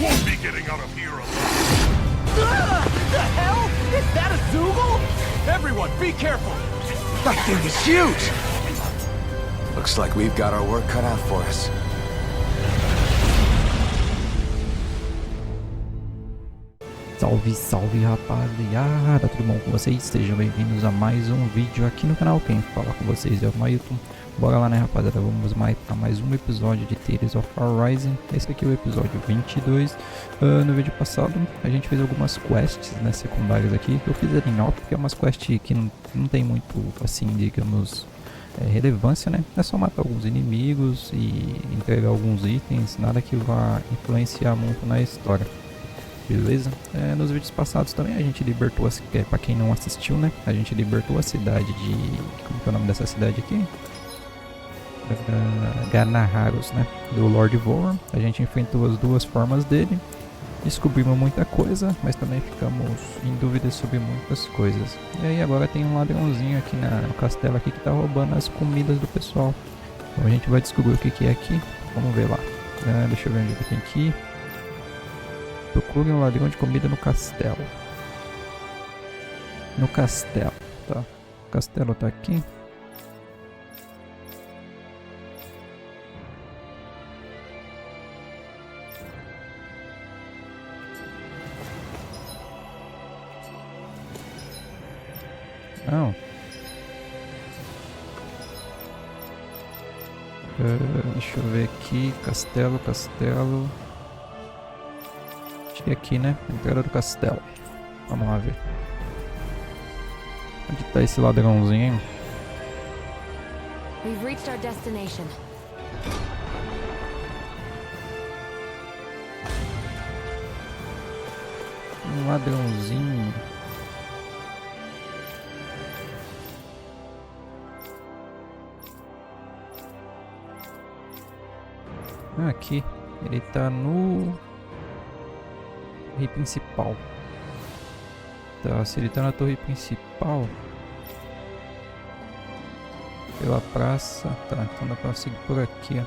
won't be getting out of here alive. The hell? Is that a Zoogle? Everyone, be careful! That thing is huge! Looks like we've got our work cut out for us. Salve, salve rapaziada, tudo bom com vocês? Sejam bem-vindos a mais um vídeo aqui no canal. Quem fala com vocês é o Mailton. Bora lá, né, rapaziada, vamos para mais um episódio de Tales of Arising. Esse aqui é o episódio 22. No vídeo passado a gente fez algumas quests, né, secundárias aqui. Eu fiz ali em off, porque é umas quests que não tem muito, assim, digamos, relevância, né? É só matar alguns inimigos e entregar alguns itens, nada que vá influenciar muito na história. Beleza? Nos vídeos passados também a gente libertou, pra quem não assistiu, né? A gente libertou a cidade de... Como que é o nome dessa cidade aqui? Ganaharos, né? Do Lord Voron. A gente enfrentou as duas formas dele. Descobrimos muita coisa, mas também ficamos em dúvida sobre muitas coisas. E aí agora tem um ladrãozinho aqui no castelo aqui que tá roubando as comidas do pessoal. Então a gente vai descobrir o que é aqui. Vamos ver lá. Deixa eu ver onde tem que ir. Procure um ladrão de comida no castelo. No castelo, tá. O castelo tá aqui. Não. Deixa eu ver aqui. Castelo. Acho que é aqui, né? Entrada do castelo. Vamos lá ver. Onde tá esse ladrãozinho, hein? We've reached our destination. Um ladrãozinho. Aqui. Ele tá no... torre principal. Tá, se ele tá na torre principal, pela praça, tá, então dá pra seguir por aqui, ó.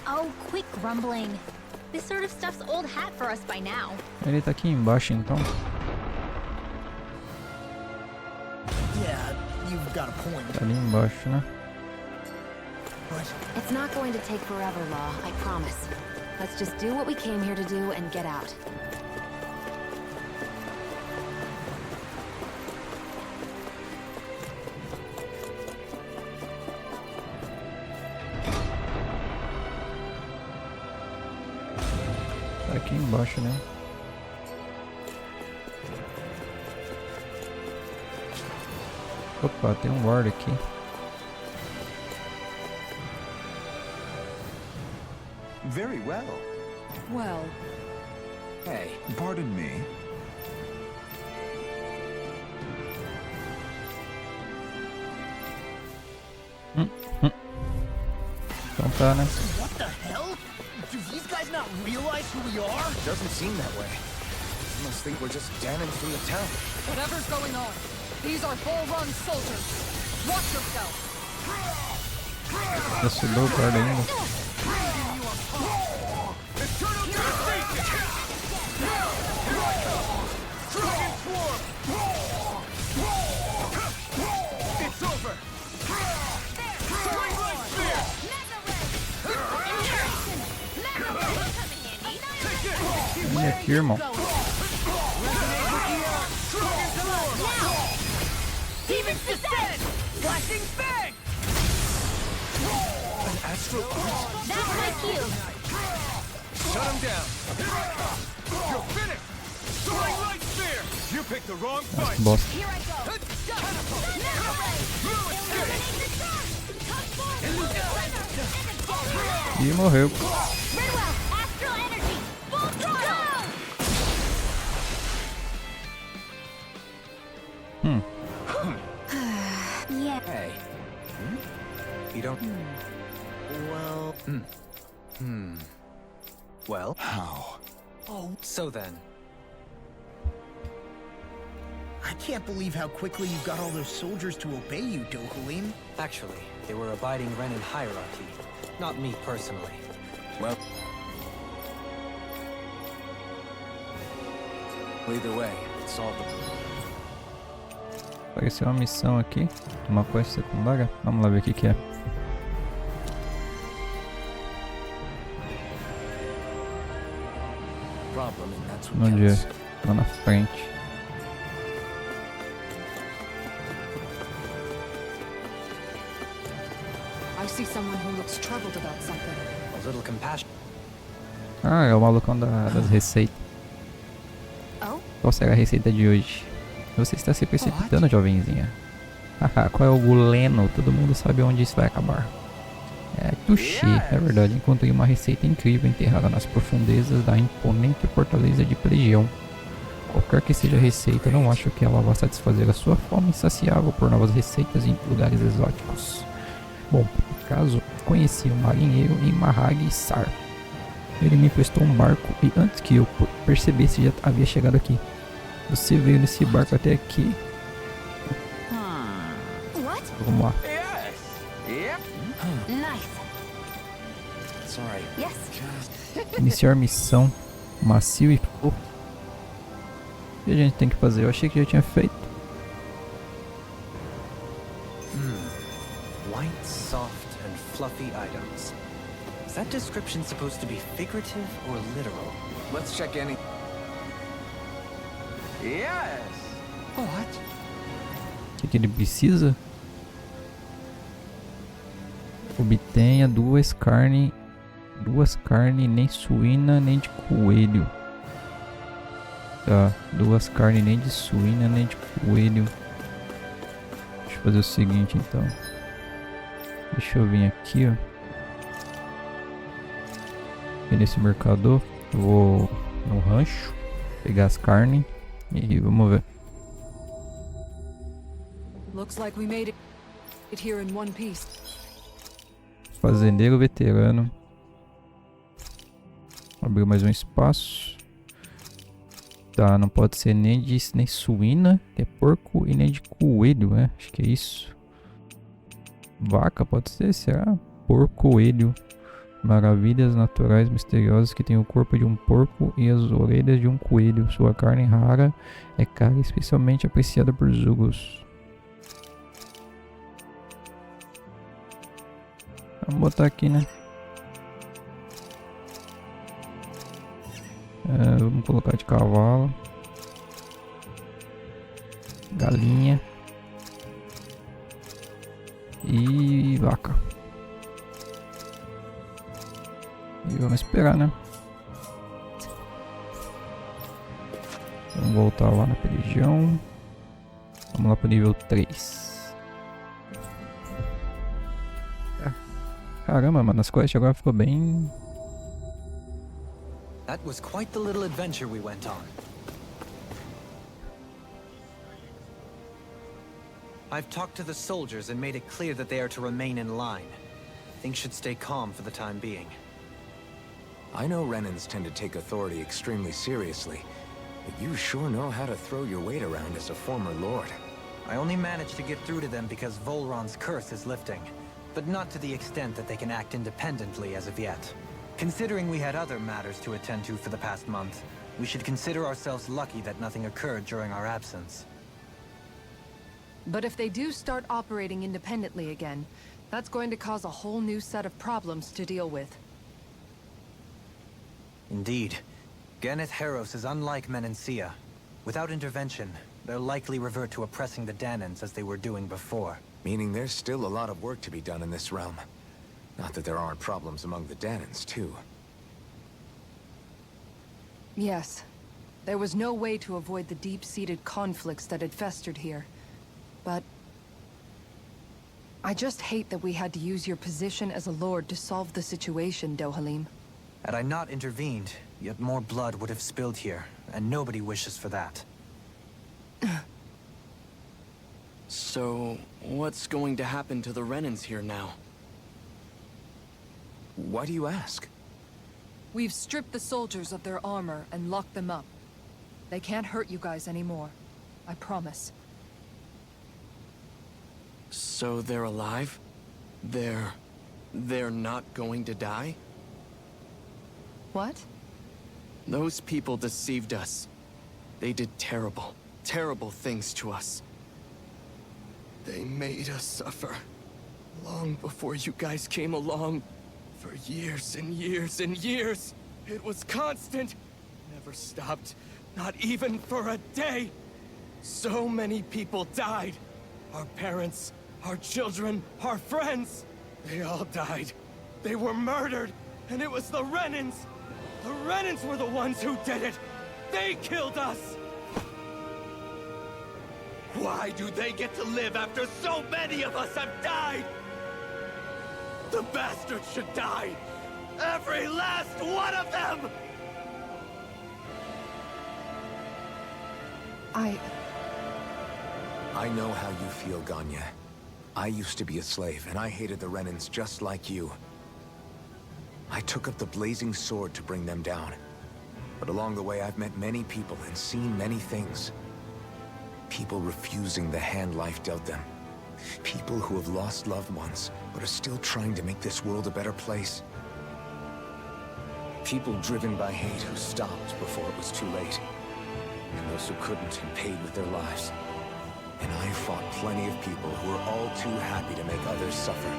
Oh, quit grumbling. This sort of stuff's old hat for us by now. Ele tá aqui embaixo, então. Yeah, you've got a point. Tá ali embaixo, né? It's not going to take forever, Law, I promise. Let's just do what we came here to do and get out. Tá aqui embaixo, né? Opa, tem um guarda aqui. Very well. Well, Hey, pardon me. Então tá, né? What the hell? Do these guys not realize who we are? Doesn't seem that way. They must think we're just damning through the town. Whatever's going on, these are full-run soldiers. Watch yourself. Já subiu o guarda ainda. Vem aqui, irmão. that's my cue. Shut him down. You're finished. Soaring light spear. You picked the wrong fight. Bosta. Here I go. E morreu. Redwell, astral energy, full throttle. Yeah. Hey. You don't... Well... Well? How? Oh, So then... I can't believe how quickly you got all those soldiers to obey you, Dohalim. Actually, they were abiding Renin hierarchy. Not me personally. Well, either way, solve the... Apareceu uma missão aqui, uma quest secundária. Vamos lá ver o que é. problem, and that's what Onde é? counts. Lá na frente. I see someone who looks troubled about something. A little compassion. Ah, é o malucão das receitas. Oh? Qual será a receita de hoje? Você está se precipitando, jovenzinha. Haha, qual é o guleno? Todo mundo sabe onde isso vai acabar. É touché, é verdade. Encontrei uma receita incrível enterrada nas profundezas da imponente fortaleza de Plegião. Qualquer que seja a receita, não acho que ela vá satisfazer a sua fome insaciável por novas receitas em lugares exóticos. Bom, no caso, conheci um marinheiro em Mahag-Sar. Ele me emprestou um barco e antes que eu percebesse já havia chegado aqui. Você veio nesse barco até aqui. What? Vamos lá. Nice. Sorry. Yes. Iniciar missão. Macio e fofo. O que a gente tem que fazer? Eu achei que já tinha feito. White, soft, and fluffy items. Is that description supposed to be figurative or literal? Let's check any... Yes. What? O que ele precisa? Obtenha duas carnes nem suína nem de coelho. Tá, duas carnes nem de suína nem de coelho. Deixa eu fazer o seguinte então. Deixa eu vir aqui, ó. E nesse mercador, eu vou no rancho, pegar as carnes e vamos ver. Looks like we made it here in one piece. Fazendeiro veterano. Abriu mais um espaço. Tá, não pode ser nem suína, que é porco, e nem de coelho, né? Acho que é isso. Vaca pode ser, será? Porco, coelho. Maravilhas naturais misteriosas que tem o corpo de um porco e as orelhas de um coelho. Sua carne rara é cara e especialmente apreciada por zugos. Vamos botar aqui, né? Vamos colocar de cavalo. Galinha. E vaca. E vamos esperar, né? Vamos voltar lá na região. Vamos lá pro nível 3. Caramba, mano, as quests agora ficou bem... That was quite the little adventure we went on. I've talked to the soldiers and made it clear that they are to remain in line. Things should stay calm for the time being. I know Renans tend to take authority extremely seriously, but you sure know how to throw your weight around as a former lord. I only managed to get through to them because Volron's curse is lifting, but not to the extent that they can act independently as of yet. Considering we had other matters to attend to for the past month, we should consider ourselves lucky that nothing occurred during our absence. But if they do start operating independently again, that's going to cause a whole new set of problems to deal with. Indeed. Geneth Heros is unlike Menancia. Without intervention, they'll likely revert to oppressing the Danans as they were doing before. Meaning there's still a lot of work to be done in this realm. Not that there aren't problems among the Danans, too. Yes. There was no way to avoid the deep-seated conflicts that had festered here. But... I just hate that we had to use your position as a lord to solve the situation, Dohalim. Had I not intervened, yet more blood would have spilled here, and nobody wishes for that. So, what's going to happen to the Renans here now? Why do you ask? We've stripped the soldiers of their armor and locked them up. They can't hurt you guys anymore. I promise. So they're alive? They're they're not going to die? What? Those people deceived us. They did terrible, terrible things to us. They made us suffer. Long before you guys came along. For years and years and years. It was constant. Never stopped. Not even for a day. So many people died. Our parents, our children, our friends. They all died. They were murdered. And it was the Renans. The Renans were the ones who did it. They killed us. Why do they get to live after so many of us have died? The bastards should die. Every last one of them! I know how you feel, Ganya. I used to be a slave, and I hated the Renans just like you. I took up the blazing sword to bring them down. But along the way, I've met many people and seen many things. People refusing the hand life dealt them. People who have lost loved ones, but are still trying to make this world a better place. People driven by hate who stopped before it was too late. And those who couldn't and paid with their lives. And I fought plenty of people who were all too happy to make others suffer.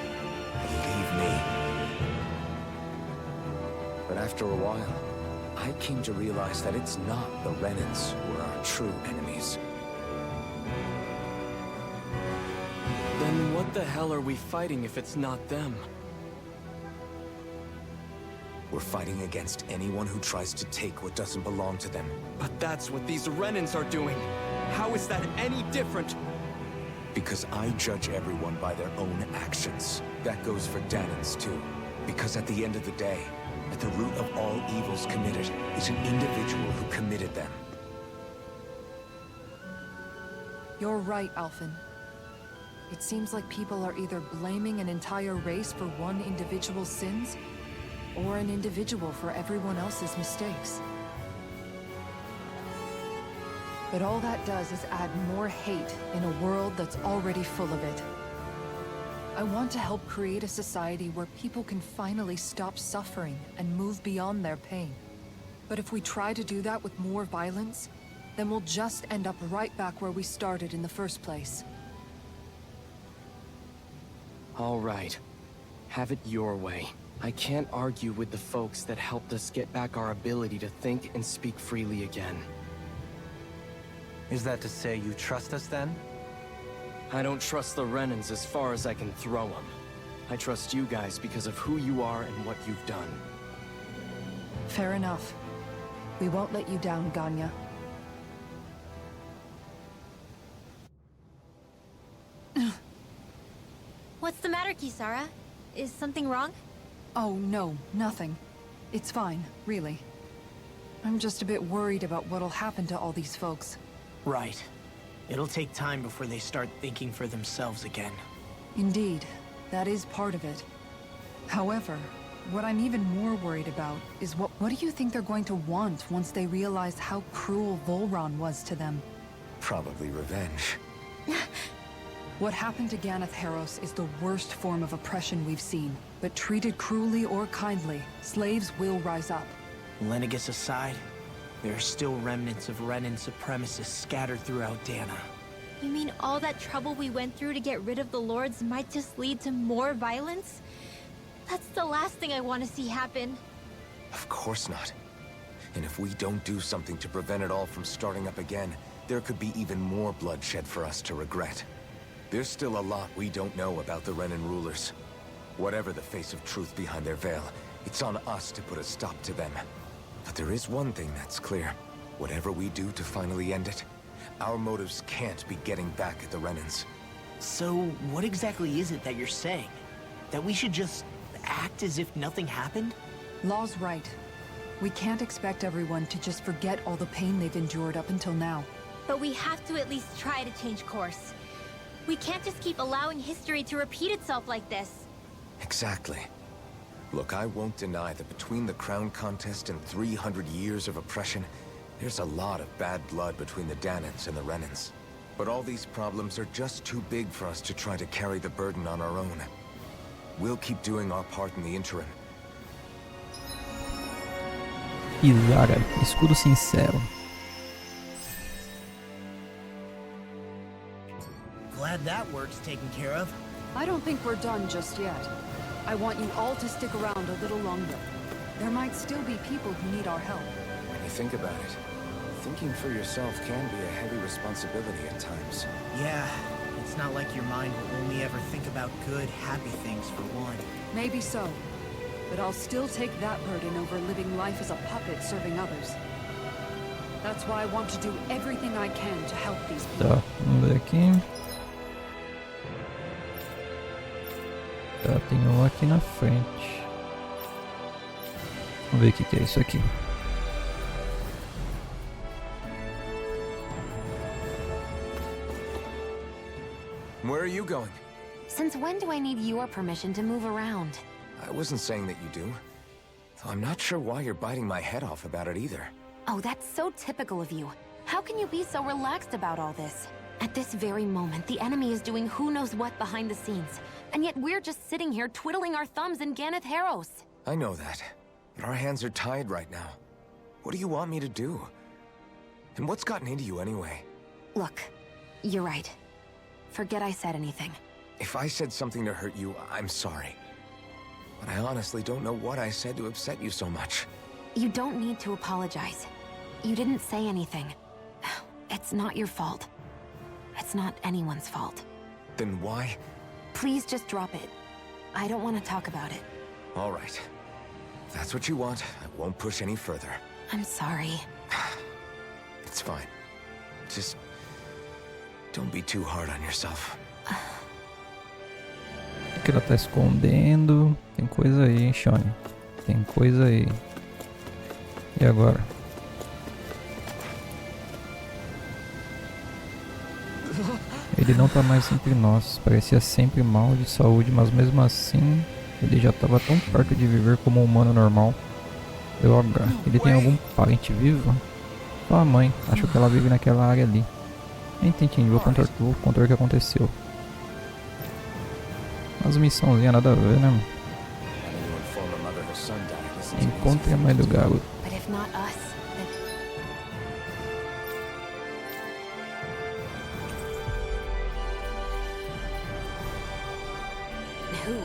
Believe me. But after a while, I came to realize that it's not the Renans who are our true enemies. Then what the hell are we fighting if it's not them? We're fighting against anyone who tries to take what doesn't belong to them. But that's what these Renans are doing. How is that any different? Because I judge everyone by their own actions. That goes for Danans too. Because at the end of the day, at the root of all evils committed is an individual who committed them. You're right, Alphen. It seems like people are either blaming an entire race for one individual's sins, or an individual for everyone else's mistakes. But all that does is add more hate in a world that's already full of it. I want to help create a society where people can finally stop suffering and move beyond their pain. But if we try to do that with more violence, then we'll just end up right back where we started in the first place. All right. Have it your way. I can't argue with the folks that helped us get back our ability to think and speak freely again. Is that to say you trust us then? I don't trust the Renans as far as I can throw them. I trust you guys because of who you are and what you've done. Fair enough. We won't let you down, Ganya. What's the matter, Kisara? Is something wrong? Oh, no, nothing. It's fine, really. I'm just a bit worried about what'll happen to all these folks. Right. It'll take time before they start thinking for themselves again. Indeed, that is part of it. However, what I'm even more worried about is what do you think they're going to want once they realize how cruel Volron was to them? Probably revenge. What happened to Ganeth Haros is the worst form of oppression we've seen. But treated cruelly or kindly, slaves will rise up. Lenegus aside, there are still remnants of Renan supremacists scattered throughout Dana. You mean all that trouble we went through to get rid of the Lords might just lead to more violence? That's the last thing I want to see happen. Of course not. And if we don't do something to prevent it all from starting up again, there could be even more bloodshed for us to regret. There's still a lot we don't know about the Renan rulers. Whatever the face of truth behind their veil, it's on us to put a stop to them. But there is one thing that's clear. Whatever we do to finally end it, our motives can't be getting back at the Renans. So, what exactly is it that you're saying? That we should just act as if nothing happened? Law's right. We can't expect everyone to just forget all the pain they've endured up until now. But we have to at least try to change course. We can't just keep allowing history to repeat itself like this. Exactly. Look, I won't deny that between the crown contest and 300 years of oppression, there's a lot of bad blood between the Danans and the Renans. But all these problems are just too big for us to try to carry the burden on our own. We'll keep doing our part in the interim. Izara, escudo sincero. Glad that work's taken care of. I don't think we're done just yet. I want you all to stick around a little longer. There might still be people who need our help. When you think about it, thinking for yourself can be a heavy responsibility at times. Yeah, it's not like your mind will only ever think about good, happy things for one. Maybe so. But I'll still take that burden over living life as a puppet serving others. That's why I want to do everything I can to help these people. Tá, vamos ver aqui. Tá, tem um aqui na frente. Vamos ver o que é isso aqui. Where are you going? Since when do I need your permission to move around? I wasn't saying that you do. Though I'm not sure why you're biting my head off about it either. Oh, that's so typical of you. How can you be so relaxed about all this? At this very moment, the enemy is doing who knows what behind the scenes. And yet we're just sitting here twiddling our thumbs in Ganeth Haros. I know that. But our hands are tied right now. What do you want me to do? And what's gotten into you anyway? Look, you're right. Forget I said anything. If I said something to hurt you, I'm sorry. But I honestly don't know what I said to upset you so much. You don't need to apologize. You didn't say anything. It's not your fault. It's not anyone's fault. Then why? Please just drop it. I don't want to talk about it. All right. If that's what you want, I won't push any further. I'm sorry. It's fine. Just don't be too hard on yourself. O que ela tá escondendo? Tem coisa aí, hein, Shone? Tem coisa aí. E agora? Ele não tá mais entre nós. Parecia sempre mal de saúde, mas mesmo assim, ele já estava tão perto de viver como um humano normal. Droga, ele tem algum parente vivo? Sua mãe, acho que ela vive naquela área ali. Entendi, vou contar o que aconteceu. Umas missãozinhas nada a ver, né? Encontre a mãe do garoto. Who?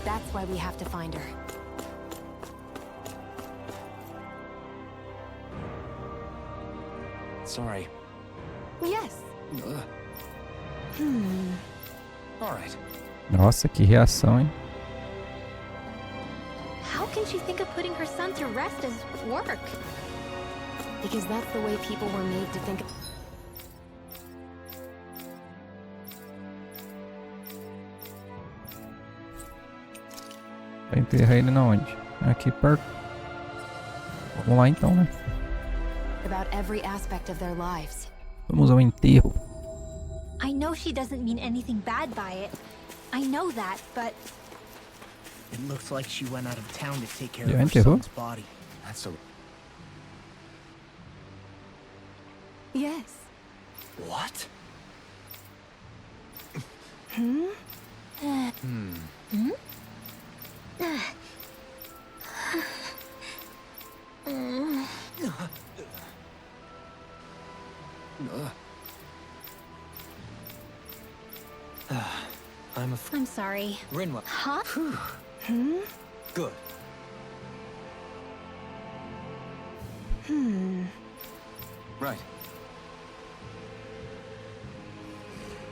That's why we have to find her. Sorry. Yes. All right. Nossa, que reação, hein? How can she think of putting her son to rest as work? Because that's the way people were made to think. Vai enterrar ele na onde? Aqui perto. Vamos lá então, né? About every aspect of their lives. Vamos ao enterro. I know she doesn't mean anything bad by it. I know that, but It looks like she went out of town to take care Ya of her enterró. son's body. That's so. Yes. What? I'm sorry. Rinwa. Huh? Good. Right.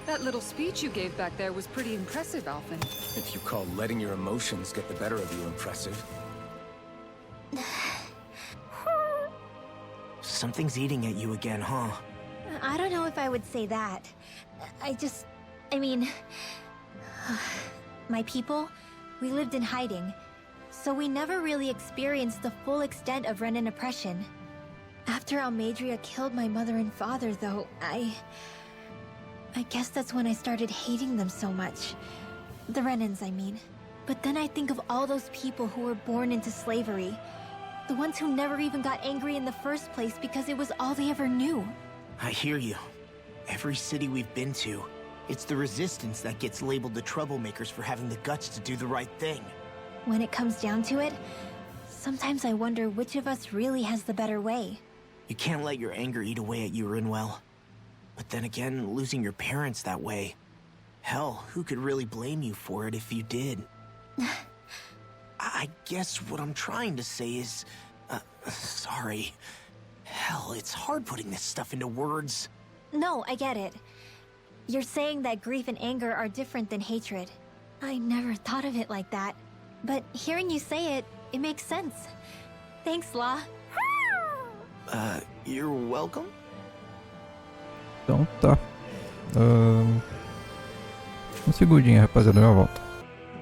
That little speech you gave back there was pretty impressive, Alphen. If you call letting your emotions get the better of you impressive. Something's eating at you again, huh? I don't know if I would say that. I mean, my people, we lived in hiding, so we never really experienced the full extent of Renan oppression. After Almadria killed my mother and father, though, I guess that's when I started hating them so much. The Renans, I mean. But then I think of all those people who were born into slavery. The ones who never even got angry in the first place because it was all they ever knew. I hear you. Every city we've been to, It's the resistance that gets labeled the troublemakers for having the guts to do the right thing. When it comes down to it, sometimes I wonder which of us really has the better way. You can't let your anger eat away at you, Rinwell. But then again, losing your parents that way... Hell, who could really blame you for it if you did? I guess what I'm trying to say is... sorry. Hell, it's hard putting this stuff into words. No, I get it. You're saying that grief and anger are different than hatred. I never thought of it like that. But hearing you say it, it makes sense. Thanks, La. You're welcome? Então tá. Um segundinho, rapaziada, eu já volto.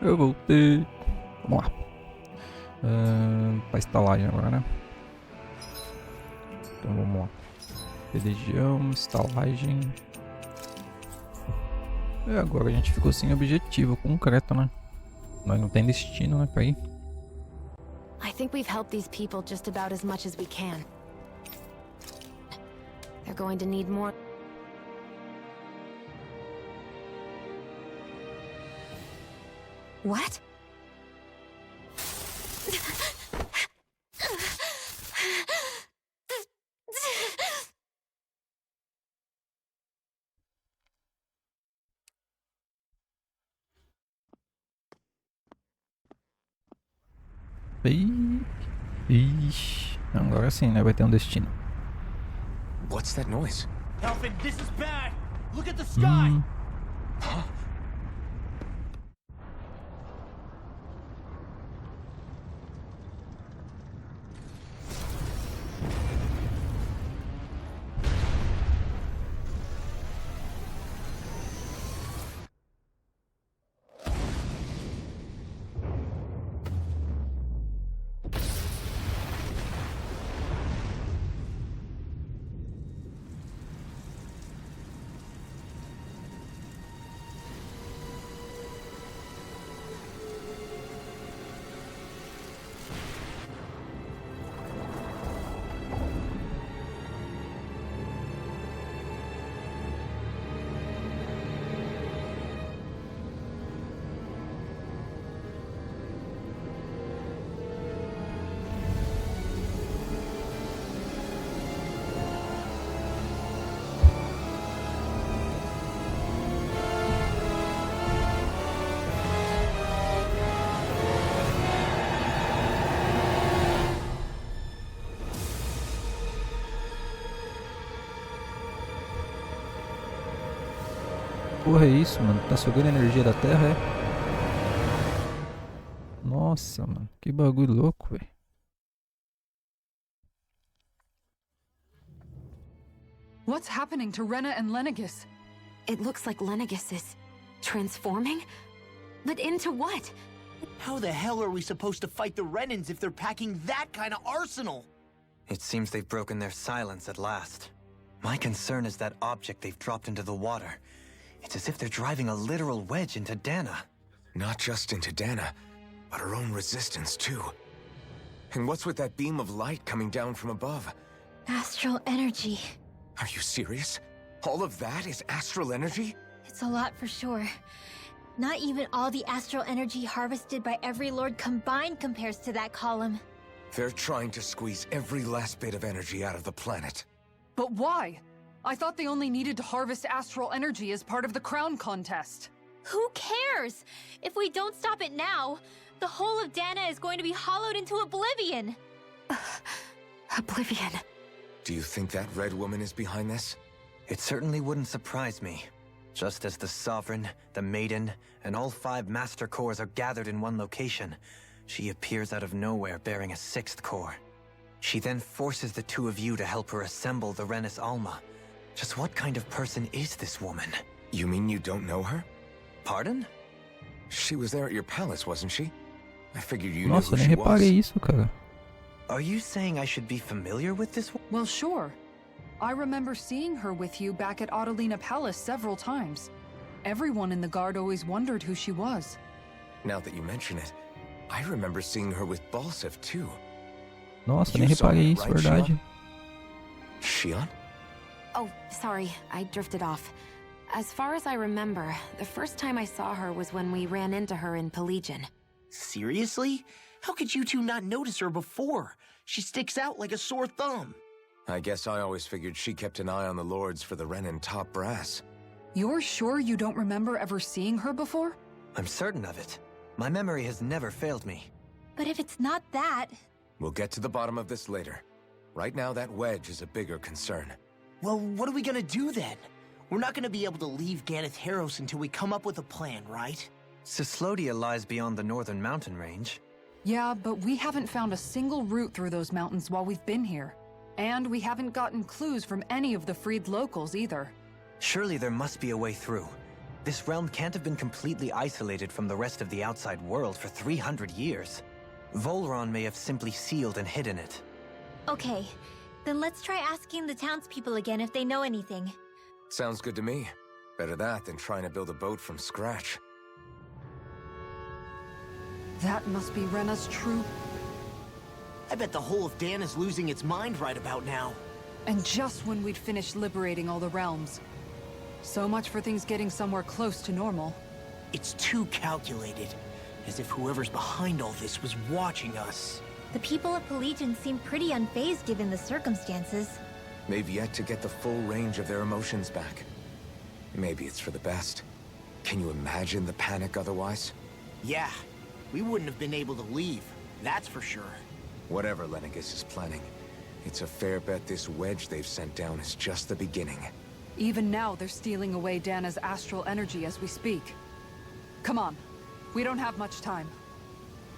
Eu voltei. Vamos lá. Pra estalagem agora, né? Então vamos lá. Religião, estalagem. E agora a gente ficou sem objetivo concreto, né? Nós não tem destino, né, pra ir. I think we've helped these people just about as much as we can. They're going to need more. What? Ixi, agora sim, né? Vai ter um destino. What's that noise? Alfred, this is bad! Look at the sky! Huh? Porra, é isso, mano? Tá sugando a energia da terra, é? Nossa, mano. Que bagulho louco, velho. What's happening to Rena and Lenegis? It looks like Lenegis is transforming? But into what? How the hell are we supposed to fight the Renans if they're packing that kind of arsenal? It seems they've broken their silence at last. My concern is that object they've dropped into the water. It's as if they're driving a literal wedge into Dana. Not just into Dana, but her own resistance too. And what's with that beam of light coming down from above? Astral energy. Are you serious? All of that is astral energy? It's a lot for sure. Not even all the astral energy harvested by every lord combined compares to that column. They're trying to squeeze every last bit of energy out of the planet. But why? I thought they only needed to harvest astral energy as part of the crown contest. Who cares? If we don't stop it now, the whole of Dana is going to be hollowed into oblivion. Oblivion. Do you think that red woman is behind this? It certainly wouldn't surprise me. Just as the Sovereign, the Maiden, and all 5 Master Cores are gathered in one location, she appears out of nowhere bearing a 6th core. She then forces the 2 of you to help her assemble the Renis Alma. Just what kind of person is this woman? You mean you don't know her? Pardon? She was there at your palace, wasn't she? I figured you knew Nossa, who nem she reparei was. isso, cara. Are you saying I should be familiar with this woman? Well, sure. I remember seeing her with you back at Adelina Palace several times. Everyone in the guard always wondered who she was. Now that you mention it, I remember seeing her with Balsef too. Nossa, You nem saw reparei her, isso, right, verdade. Shion? Oh, sorry, I drifted off. As far as I remember, the first time I saw her was when we ran into her in Pelegion. Seriously? How could you two not notice her before? She sticks out like a sore thumb. I guess I always figured she kept an eye on the lords for the Renin top brass. You're sure you don't remember ever seeing her before? I'm certain of it. My memory has never failed me. But if it's not that... We'll get to the bottom of this later. Right now, that wedge is a bigger concern. Well, what are we gonna do then? We're not gonna be able to leave Ganeth Harros until we come up with a plan, right? Cyslodia lies beyond the northern mountain range. Yeah, but we haven't found a single route through those mountains while we've been here. And we haven't gotten clues from any of the freed locals either. Surely there must be a way through. This realm can't have been completely isolated from the rest of the outside world for 300 years. Volron may have simply sealed and hidden it. Okay, then let's try asking the townspeople again if they know anything. Sounds good to me. Better that than trying to build a boat from scratch. That must be Rena's true... I bet the whole of Dan is losing its mind right about now. And just when we'd finished liberating all the realms. So much for things getting somewhere close to normal. It's too calculated. As if whoever's behind all this was watching us. The people of Pelegion seem pretty unfazed given the circumstances. They've yet to get the full range of their emotions back. Maybe it's for the best. Can you imagine the panic otherwise? Yeah, we wouldn't have been able to leave, that's for sure. Whatever Lenegis is planning, it's a fair bet this wedge they've sent down is just the beginning. Even now, they're stealing away Dana's astral energy as we speak. Come on. We don't have much time.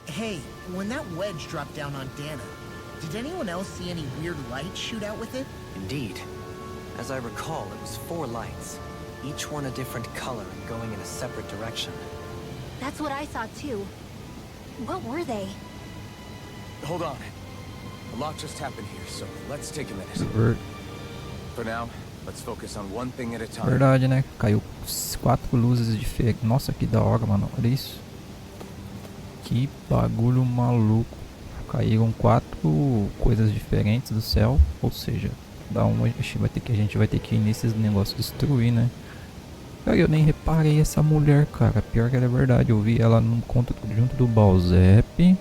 Hey, when that wedge dropped down on Dana, did anyone else see any weird lights shoot out with it? Indeed. As I recall, it was 4 lights, each one a different color and going in a separate direction. That's what I saw too. What were they? Hold on. A lot just happened here, so let's take a minute. For now, let's focus on one thing at a time. Verdade, né? Caiu 4 luzes diferentes. Nossa, que da hora, mano. Olha isso. Que bagulho maluco. Caíram 4 coisas diferentes do céu. Ou seja, da uma a gente vai ter que ir nesses negócios destruir, né? Cara, eu nem reparei essa mulher, cara. Pior que ela é verdade. Eu vi ela no conto junto do Balzep.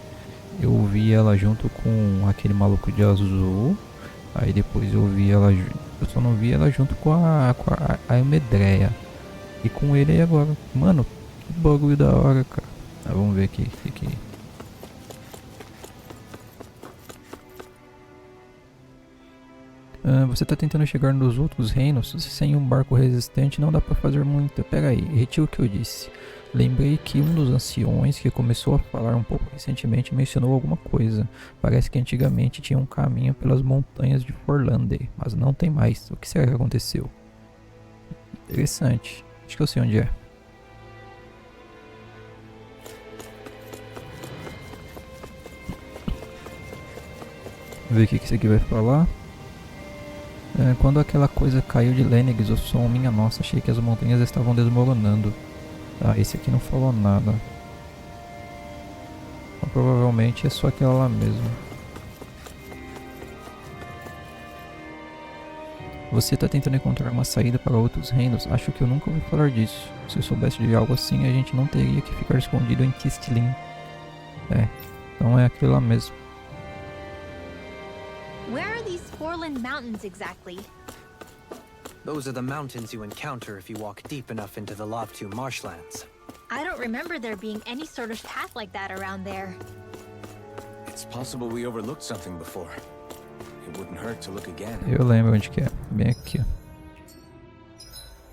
Eu vi ela junto com aquele maluco de azul. Aí depois eu vi ela... Eu só não vi ela junto com a Medreia. E com ele aí agora. Mano, que bagulho da hora, cara. Ah, vamos ver aqui. Você tá tentando chegar nos outros reinos. Sem um barco resistente não dá pra fazer muito. Pera aí, retiro o que eu disse. Lembrei que um dos anciões que começou a falar um pouco recentemente mencionou alguma coisa. Parece que antigamente tinha um caminho pelas montanhas de Forlande, mas não tem mais. O que será que aconteceu? Interessante. Acho que eu sei onde é. Vamos ver o que isso aqui vai falar. Quando aquela coisa caiu de Lenegis, o som, minha nossa, achei que as montanhas estavam desmoronando. Ah, esse aqui não falou nada. Então, provavelmente é só aquela lá mesmo. Você está tentando encontrar uma saída para outros reinos? Acho que eu nunca ouvi falar disso. Se eu soubesse de algo assim, a gente não teria que ficar escondido em Kistlin. Então é aquilo lá mesmo. Where are these Forland Mountains exactly? Those are the mountains you encounter if you walk deep enough into the Lobtu marshlands. I don't remember there being any sort of path like that around there. It's possible we overlooked something before. It wouldn't hurt to look again. Eu lembro onde que é. Bem aqui, ó.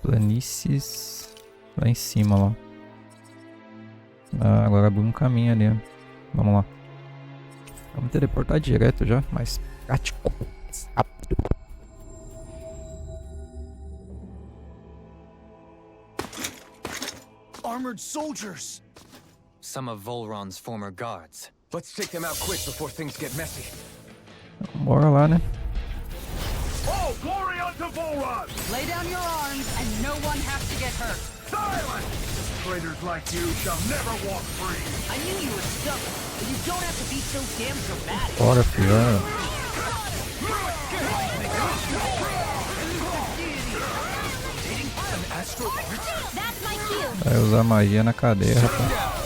Planícies. Lá em cima, lá. Ah, agora abriu um caminho ali, ó. Vamos lá. Vamos teleportar direto já, mais prático. Rápido. Armored soldiers! Some of Volron's former guards. Let's take them out quick before things get messy. Bora lá, né? All glory unto Volron! Lay down your arms and no one has to get hurt. Silence! Traitors like you shall never walk free! I knew you were stubborn, but you don't have to be so damn dramatic. Bora, filho. Vai usar magia na cadeia, rapaz.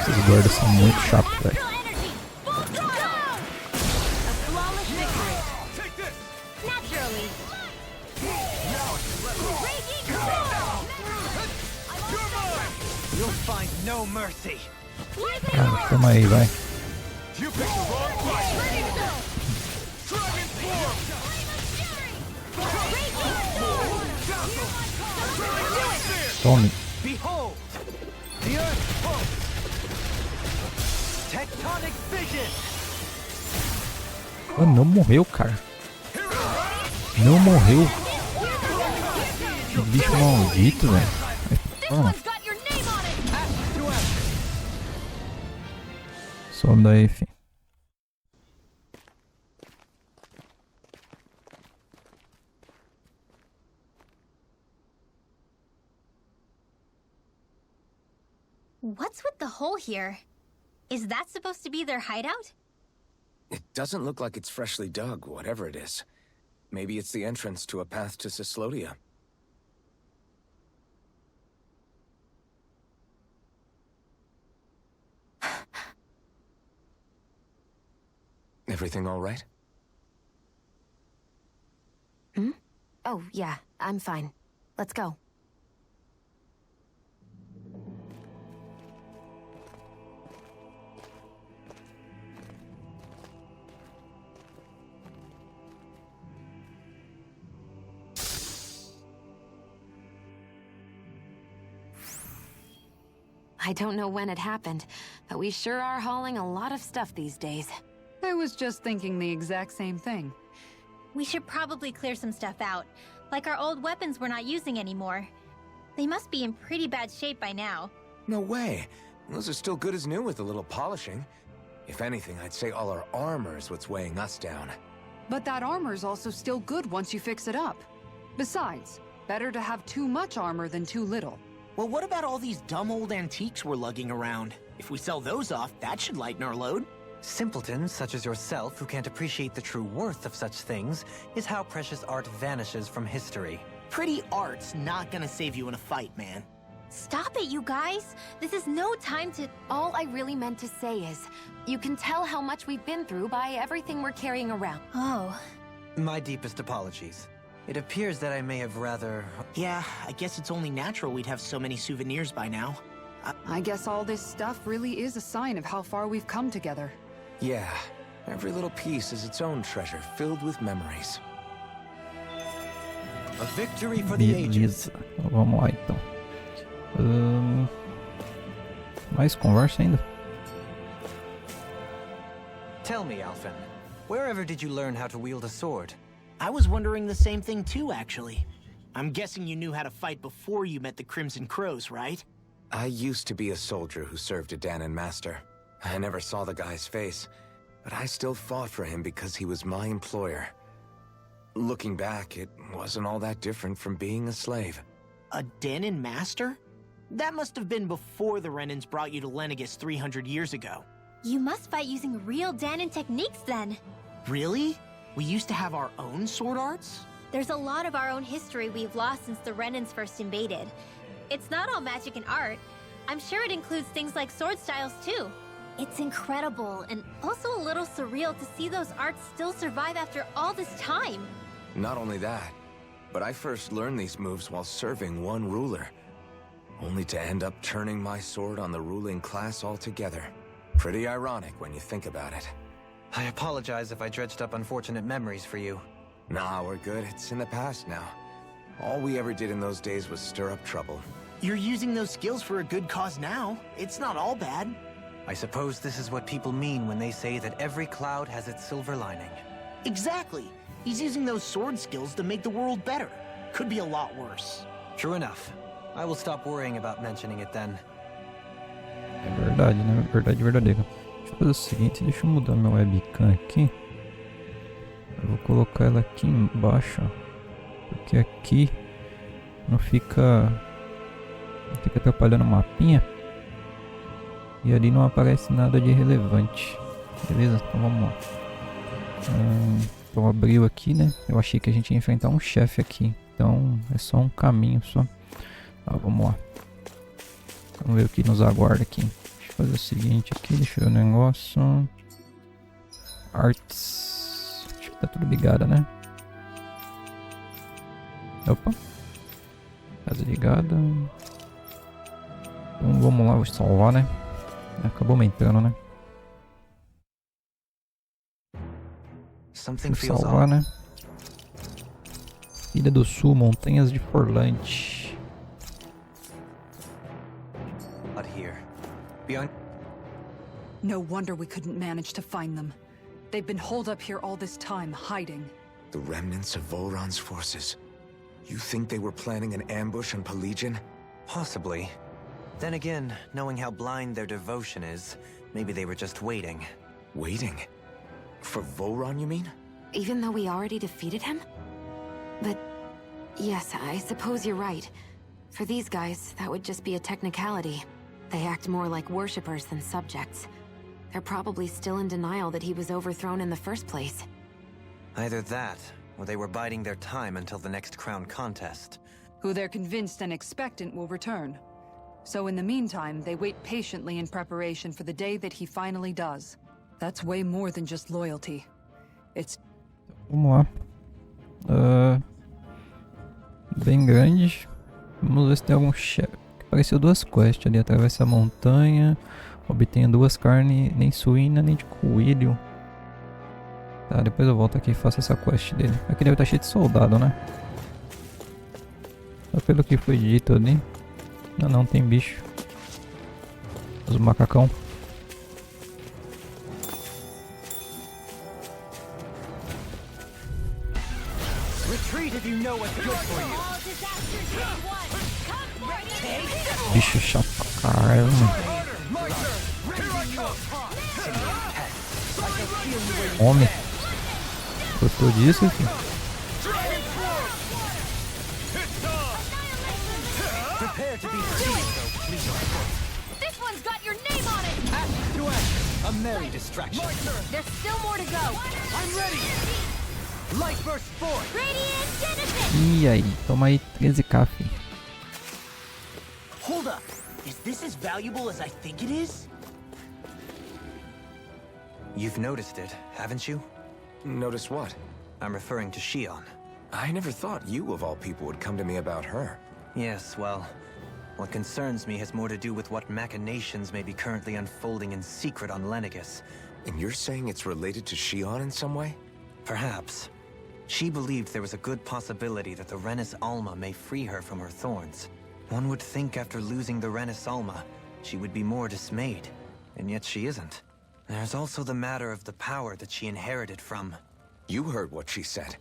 Esses guardas são muito chatos, velho. Ah, toma aí, vai. Tome. Oh, não morreu, cara. Não morreu. Que bicho maldito, velho. Toma. Some daí, FIM. What's with the hole here? Is that supposed to be their hideout? It doesn't look like it's freshly dug, whatever it is. Maybe it's the entrance to a path to Cyslodia. Everything all right? Hmm? Oh, yeah, I'm fine. Let's go. I don't know when it happened, but we sure are hauling a lot of stuff these days. I was just thinking the exact same thing. We should probably clear some stuff out, like our old weapons we're not using anymore. They must be in pretty bad shape by now. No way. Those are still good as new with a little polishing. If anything, I'd say all our armor is what's weighing us down. But that armor's also still good once you fix it up. Besides, better to have too much armor than too little. Well, what about all these dumb old antiques we're lugging around? If we sell those off, that should lighten our load. Simpletons such as yourself who can't appreciate the true worth of such things is how precious art vanishes from history. Pretty art's not gonna save you in a fight, man. Stop it, you guys! This is no time to... All I really meant to say is, you can tell how much we've been through by everything we're carrying around. Oh. My deepest apologies. It appears that I may have rather... Yeah, I guess it's only natural we'd have so many souvenirs by now. I guess all this stuff really is a sign of how far we've come together. Yeah, every little piece is its own treasure, filled with memories. A victory for the ages. Beleza, vamos lá então. Mais conversa ainda? Tell me, Alphen, wherever did you learn how to wield a sword? I was wondering the same thing too, actually. I'm guessing you knew how to fight before you met the Crimson Crows, right? I used to be a soldier who served a Danon master. I never saw the guy's face, but I still fought for him because he was my employer. Looking back, it wasn't all that different from being a slave. A Danon master? That must have been before the Renans brought you to Lenegis 300 years ago. You must fight using real Danon techniques then. Really? We used to have our own sword arts? There's a lot of our own history we've lost since the Renans first invaded. It's not all magic and art. I'm sure it includes things like sword styles too. It's incredible and also a little surreal to see those arts still survive after all this time. Not only that, but I first learned these moves while serving one ruler, only to end up turning my sword on the ruling class altogether. Pretty ironic when you think about it. I apologize if I dredged up unfortunate memories for you. Nah, we're good. It's in the past now. All we ever did in those days was stir up trouble. You're using those skills for a good cause now. It's not all bad. I suppose this is what people mean when they say that every cloud has its silver lining. Exactly. He's using those sword skills to make the world better. Could be a lot worse. True enough. I will stop worrying about mentioning it then. É verdade, né? Verdade verdadeira. Deixa eu fazer o seguinte, deixa eu mudar meu webcam aqui. colocar ela aqui embaixo, ó, porque aqui não fica atrapalhando o mapinha e ali não aparece nada de relevante. Beleza? Então vamos lá. Então abriu aqui, né? Eu achei que a gente ia enfrentar um chefe aqui, então é só um caminho só. Tá, vamos lá. Vamos ver o que nos aguarda aqui. Deixa eu fazer o seguinte aqui, deixa eu ver o negócio. Arts. Acho que tá tudo ligado, né? Opa. Casa ligada. Então vamos lá, vou salvar, né? Acabou aumentando, né? Deixa eu salvar, né? Ilha do Sul, Montanhas de Forlante. No wonder we couldn't manage to find them. They've been holed up here all this time, hiding. The remnants of Volron's forces. You think they were planning an ambush on Pelegion? Possibly. Then again, knowing how blind their devotion is, maybe they were just waiting. Waiting? For Volron, you mean? Even though we already defeated him? But yes, I suppose you're right. For these guys, that would just be a technicality. They act more like worshippers than subjects. They're probably still in denial that he was overthrown in the first place. Either that, or they were biding their time until the next crown contest. Who they're convinced and expectant will return. So in the meantime, they wait patiently in preparation for the day that he finally does. That's way more than just loyalty. It's... Vamos lá. Bem grande. Vamos ver se tem algum chefe. Apareceu duas quests ali. Atravessa a montanha. Obtenha 2 carnes, nem suína, nem de coelho. Tá, depois eu volto aqui e faço essa quest dele. Aqui deve estar cheio de soldado, né? Só pelo que foi dito ali. Não tem bicho. Os macacão. Bicho chato pra caralho. Homem. Gostou disso, filho? This one's got your name on it! A merry distraction. There's still more to go! I'm ready! Light burst forth! Radiant Genesis! E aí, toma aí 13k, filho. Hold up! Is this as valuable as I think it is? You've noticed it, haven't you? Notice what? I'm referring to Shion. I never thought you, of all people, would come to me about her. Yes, well, what concerns me has more to do with what machinations may be currently unfolding in secret on Lenegus. And you're saying it's related to Shion in some way? Perhaps. She believed there was a good possibility that the Renis Alma may free her from her thorns. One would think after losing the Renis Alma, she would be more dismayed. And yet she isn't. There's also the matter of the power that she inherited from... You heard what she said.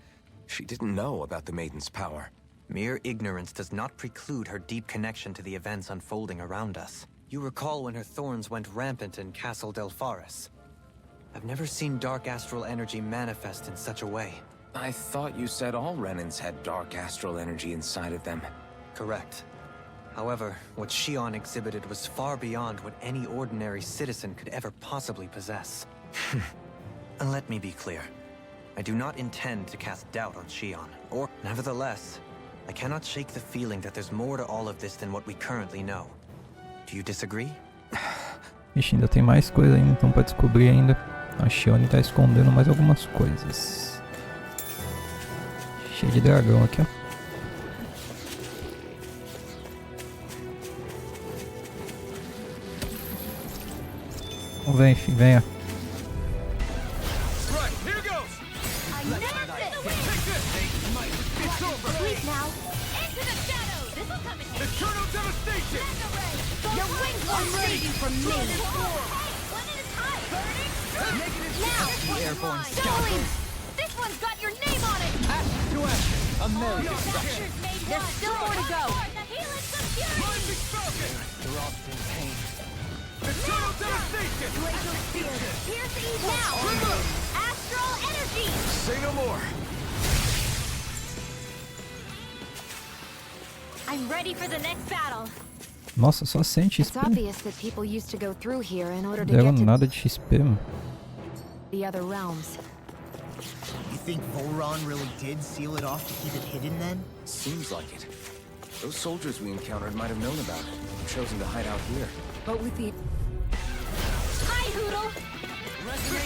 She didn't know about the Maiden's power. Mere ignorance does not preclude her deep connection to the events unfolding around us. You recall when her thorns went rampant in Castle Del Faris. I've never seen dark astral energy manifest in such a way. I thought you said all Renins had dark astral energy inside of them. Correct. However, what Shion exhibited was far beyond what any ordinary citizen could ever possibly possess. And let me be clear. I do not intend to cast doubt on Shion, or... Nevertheless, I cannot shake the feeling that there's more to all of this than what we currently know. Do you disagree? Ixi, ainda tem mais coisa ainda, então pra descobrir ainda. A Shione tá escondendo mais algumas coisas. Cheio de dragão aqui, ó. Vem, filho, venha. This one's got your name on it! A merry distraction. There's still more to go! They're all in pain. Eternal devastation! Here's the now! Astral energy! Say no more! ready for the next battle. Nossa, só 100 It's XP. obvious that people used to go through here in order to Deram get to nada de XP, mano. the other realms. You think Volron really did seal it off to keep it hidden then? Seems like it. Those soldiers we encountered might have known about it and chosen to hide out here. But with the... Hi, Hoodle!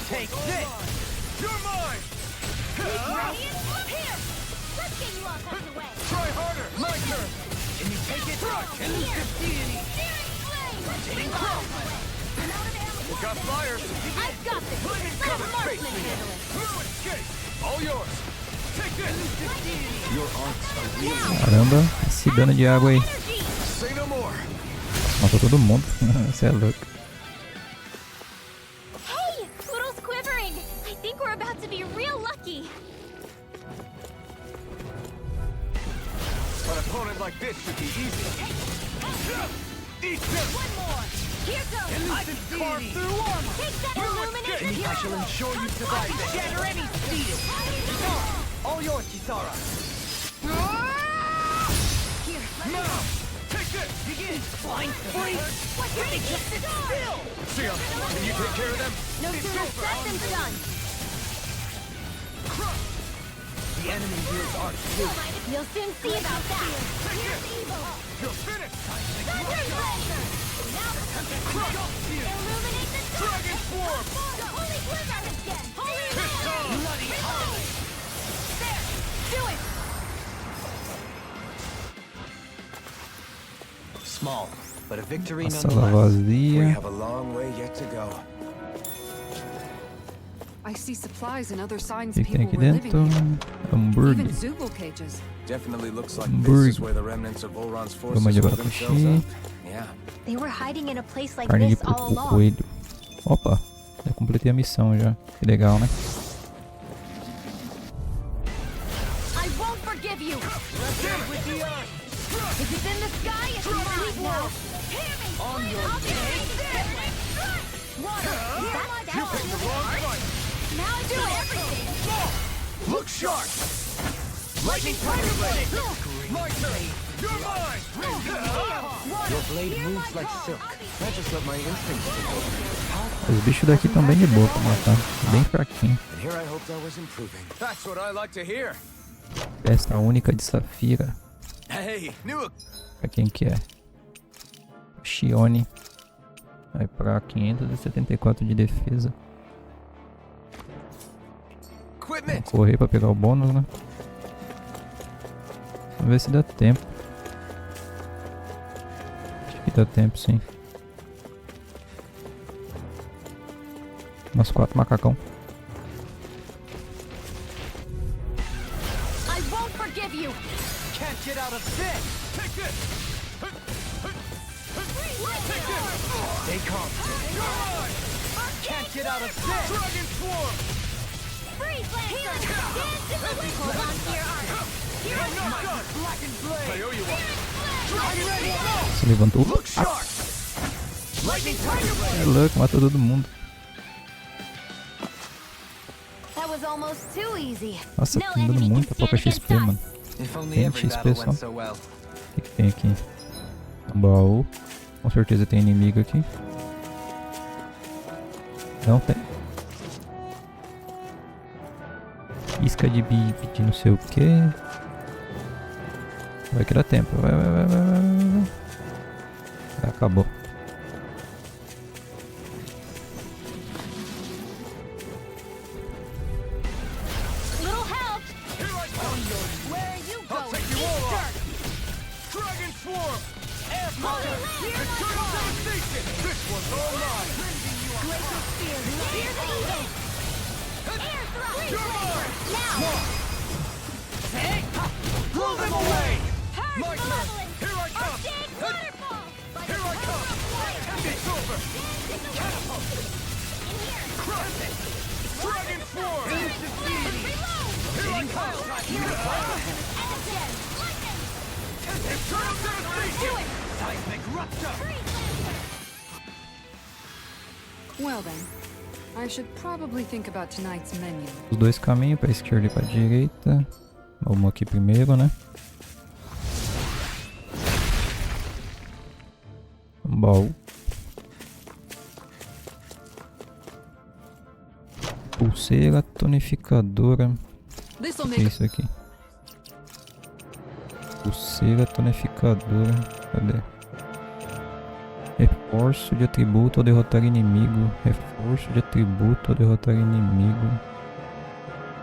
Take this! You're mine! Ready and move here! Let's get you all out of the way! Try harder! My turn! Can you take it? Here! Searing flame! I'm out of ammo. You got fire! I've got this! Let Marksman handle it! No escape! All yours! Take this! Your arts are really... Caramba, esse dano de água aí. Energy! Say no more! Matou todo mundo. Você é louco. Hey! Hoodle's quivering! I think we're about to be real lucky! An opponent like this should be easy. Eat them! One more! Here goes! I can carve through armor! Take that illuminator! I shall ensure you survive this. Shatter any steel! All yours, Kisara. Here, Now! Take this! Begin! Flying free! what's ready? Still! See ya! Can you take care of them? No sooner said than done! The enemy hears our truth. You'll soon see about that! Here's evil! You're finished! Thunder Blazer! Now illuminate the dark! Dragon Swarm! The Holy Blizzard again! Holy Pistol! Bloody hell! There! Do it! Small, but a victory A sala nonetheless. We vazia. have a long way yet to go. I see supplies and other signs O que tem people aqui were dentro? living here. Hambúrguer. Even Zoogle cages. Definitely looks like Hambúrguer. this is where the remnants of Volron's forces Vamos de hold themselves abacaxi. up. Yeah. They were hiding in a place like Carne de this all porco along. coelho. Opa, já completei a missão já. Que legal, né? I won't forgive you! With the earth! If it's in the sky, it's mine now! Hear me! On your Water! Is that my You picked the wrong fight! Now do everything! Look sharp! Lightning Tiger Blade! My turn! You're mine! Your blade moves like silk. I just let my instincts take over. Os bichos daqui estão bem de boa pra matar. Bem fraquinho. And here I hoped I was improving. That's what I like to hear! Festa única de safira. Hey, new... Pra quem que é? Shione. Vai pra 574 de defesa. Vou Equipment! correr pra pegar o bônus, né? Vamos ver se dá tempo. Acho que dá tempo, sim. Umas 4 macacão. I won't forgive you! Can't get out of this! Take this! Stay calm. You're mine! Can't get out of this! Dragon Swarm! Freeze Lancer! Dance in the wind! Hold on to your arm! Here I'm I not come! done! Blackened blade! I owe you one! I'm ready! Se levantou. Look sharp! Lightning Tiger Blade! É louco, matou todo mundo. That was almost too easy. Nossa, No tá dando enemy can muita pouca stand XP, against mano. If only Tem every XP battle só. went so well. O que tem aqui? Um baú. Com certeza tem inimigo aqui. Não tem. Isca de bip de não sei o que. Vai que dá tempo. Vai. Acabou. Little help! Here I come! Where are you I'll going? take you all on! Dragon Swarm! Air Fire! Eternal Devastation! This one's all mine! Glacial Spear! Here's the evil! Air Thrust! You're mine! Now! Blow them away! Purge My turn! Malevolence! Here I come! Arcade Waterfall! Here I come! It's over! Catapult! In here! Crush it! Dragon Swarm! Reload! Here I come! Again! Lightning! Eternal Do Devastation! it! Seismic rupture! Freeze Lancer! Well then, I should probably think about tonight's menu. Os dois caminhos, pra esquerda e pra direita. Vamos aqui primeiro, né? Baú. Pulseira tonificadora. O que é isso aqui? Pulseira tonificadora. Cadê? Reforço de atributo ao derrotar inimigo. Reforço de atributo ao derrotar inimigo.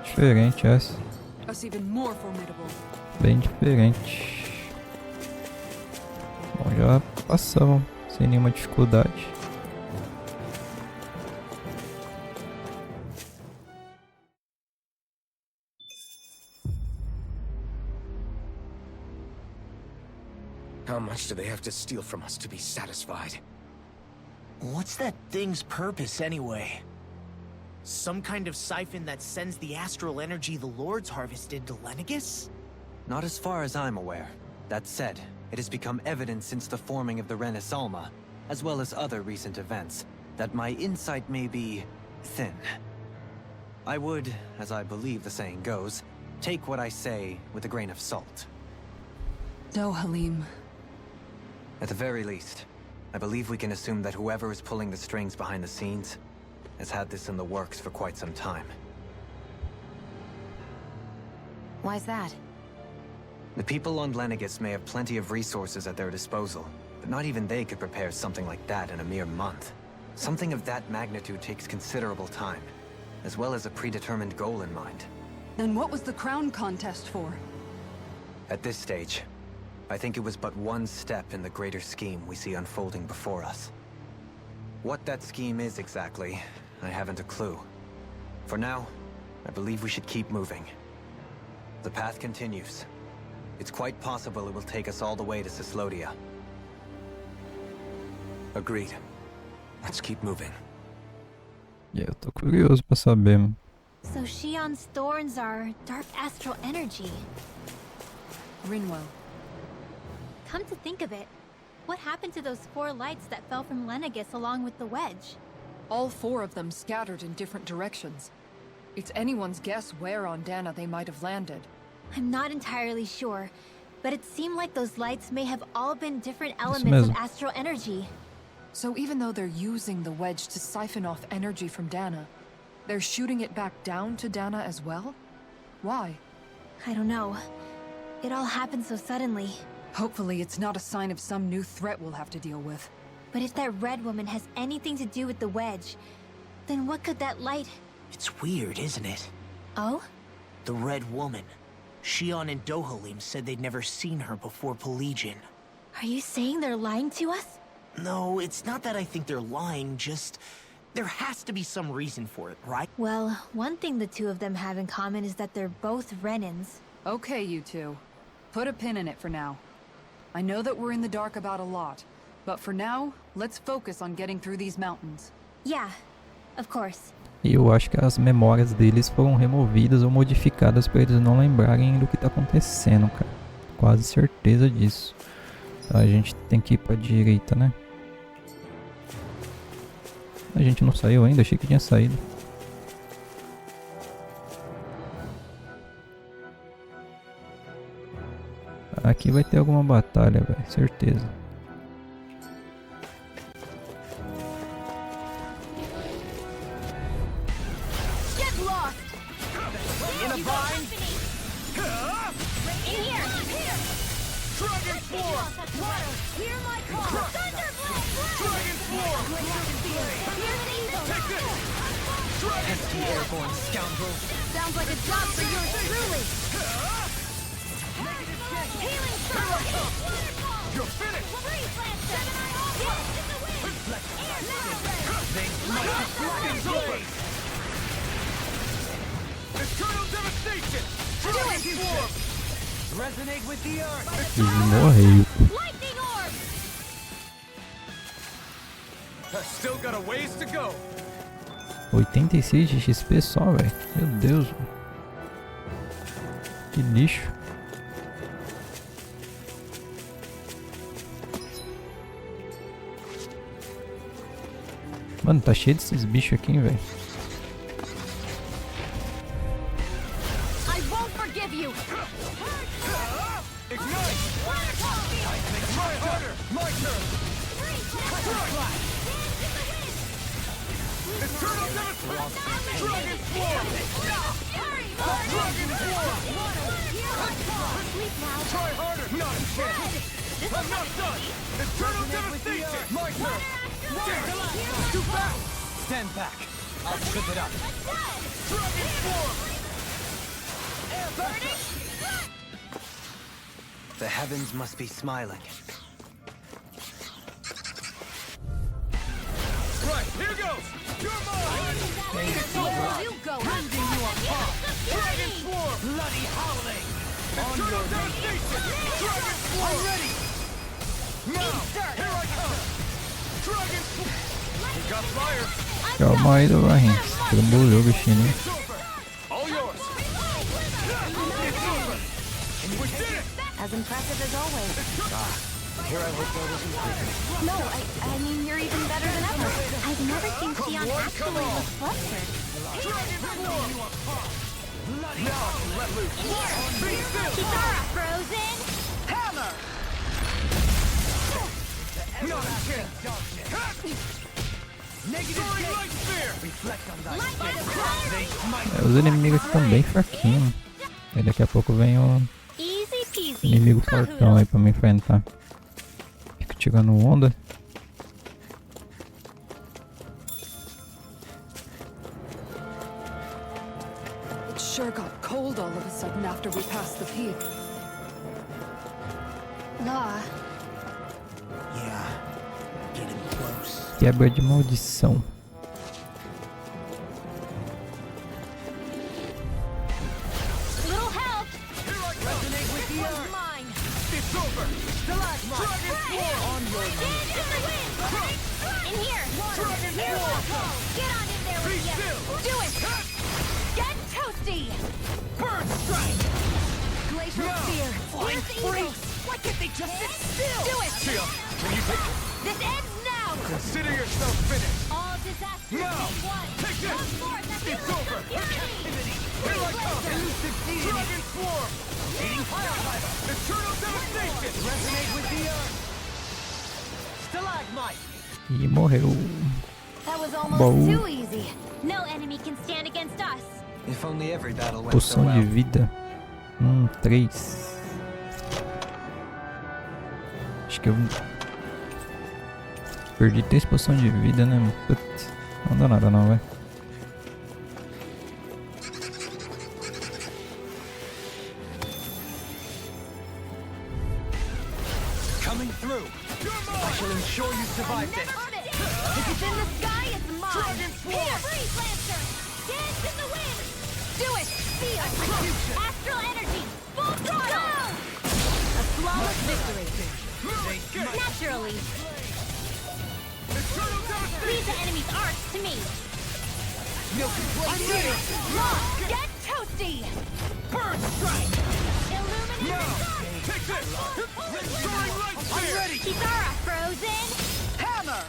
Diferente essa. Bem diferente. Bom, já passamos sem nenhuma dificuldade. How much do they have to steal from us to be satisfied? What's that thing's purpose anyway? Some kind of siphon that sends the astral energy the Lords harvested to Lenegus? Not as far as I'm aware. That said, it has become evident since the forming of the Renaissance, as well as other recent events, that my insight may be thin. I would, as I believe the saying goes, take what I say with a grain of salt. No, Halim. At the very least, I believe we can assume that whoever is pulling the strings behind the scenes has had this in the works for quite some time. Why's that? The people on Lenegus may have plenty of resources at their disposal, but not even they could prepare something like that in a mere month. Something of that magnitude takes considerable time, as well as a predetermined goal in mind. Then what was the crown contest for? At this stage, I think it was but one step in the greater scheme we see unfolding before us. What that scheme is exactly, I haven't a clue. For now, I believe we should keep moving. The path continues. It's quite possible it will take us all the way to Cislodia. Agreed. Let's keep moving. Eu tô curioso pra saber, mano. So Shion's thorns are dark astral energy. Rinwell. Come to think of it, what happened to those 4 lights that fell from Lenegus along with the wedge? All 4 of them scattered in different directions. It's anyone's guess where on Dana they might have landed. I'm not entirely sure, but it seemed like those lights may have all been different elements of astral energy. So even though they're using the wedge to siphon off energy from Dana, they're shooting it back down to Dana as well? Why? I don't know. It all happened so suddenly. Hopefully it's not a sign of some new threat we'll have to deal with. But if that red woman has anything to do with the wedge, then what could that light... It's weird, isn't it? Oh? The Red Woman. Shion and Dohalim said they'd never seen her before Pelagian. Are you saying they're lying to us? No, it's not that I think they're lying, just... there has to be some reason for it, right? Well, one thing the two of them have in common is that they're both Renans. Okay, you two. Put a pin in it for now. I know that we're in the dark about a lot, but for now, let's focus on getting through these mountains. Yeah, of course. E eu acho que as memórias deles foram removidas ou modificadas para eles não lembrarem do que tá acontecendo, cara. Quase certeza disso. A gente tem que ir pra direita, né? A gente não saiu ainda, achei que tinha saído. Aqui vai ter alguma batalha, velho, certeza. Airborne scoundrel. Sounds like a job for yours truly. Healing spell. You're finished! Eternal devastation! Dragon form! Resonate with the earth. E morreu. Lightning orb. I've still got a ways to go. 86 de XP só, velho. Meu Deus. Que lixo. Mano, tá cheio desses bichos aqui, velho. I won't forgive you. Ignite! My turn! My turn! Try harder! Not a chance! I'm not done! Eternal devastation! My turn! Damn it! Too fast! Stand back. I'll trip it up. Dragon form! The heavens must be smiling. Right, here goes! You're mine! You go! Dragon form! Bloody howling. Eternal devastation! Dragon form! I'm ready! Now! Here I come! Dragon form! You got fire! Calma aí, Dovarrinho. Trambolhou o bichinho, né? It's over! All yours! It's over! We did it! As impressive as always. Here I hope that isn't bigger. No, I mean, you're even better than ever. I've never seen Xion actually look flustered. Dragon form! Now I can let loose! Be still! Kitara, frozen! Hammer! Not a chance! Soaring light sphere! Os inimigos estão bem fraquinhos. E daqui a pouco vem o Easy peasy. inimigo fortão aí pra me enfrentar. Fico tirando onda. It sure got cold all of a sudden after we passed the peak. Law, Yeah, getting close. Quebra de maldição. Little help! Resonate with the earth! Mine! It's over! Dragon form! Dance in the wind! In here! Dragon Here form! we go! Get on in there Be with ya! still! Do it! Get toasty! Burn strike! Glacial No! sphere! Where's the evil? Why can't they just sit still? Do it! Xion, can you take it? This ends now! Consider yourself finished! All disasters No! take one! Take this! Come forth as It's the over! purity! Here I come! Dragon form! Eternal devastation! Resonate with the earth. Stalagmite. E morreu. That was almost Bom. too easy. No enemy can stand against us. If only every battle went so Poção de well. vida. 3. Acho que eu perdi 3 poções de vida, né? Putz, não dá nada não, vai. Coming through. I shall ensure you survive this. If it's in the sky, it's mine. Dragon form! Here, freeze lancer. Dance in the wind. Do it. Feel. Astral energy. Full throttle. Go. A flawless victory. Naturally. Eternal devastation! Leave the enemy's arcs to me. I'm ready! Lock. Get toasty. Burn strike! Illuminate Now! the sun. Take this! Soaring light sphere! Kitara, frozen. Hammer!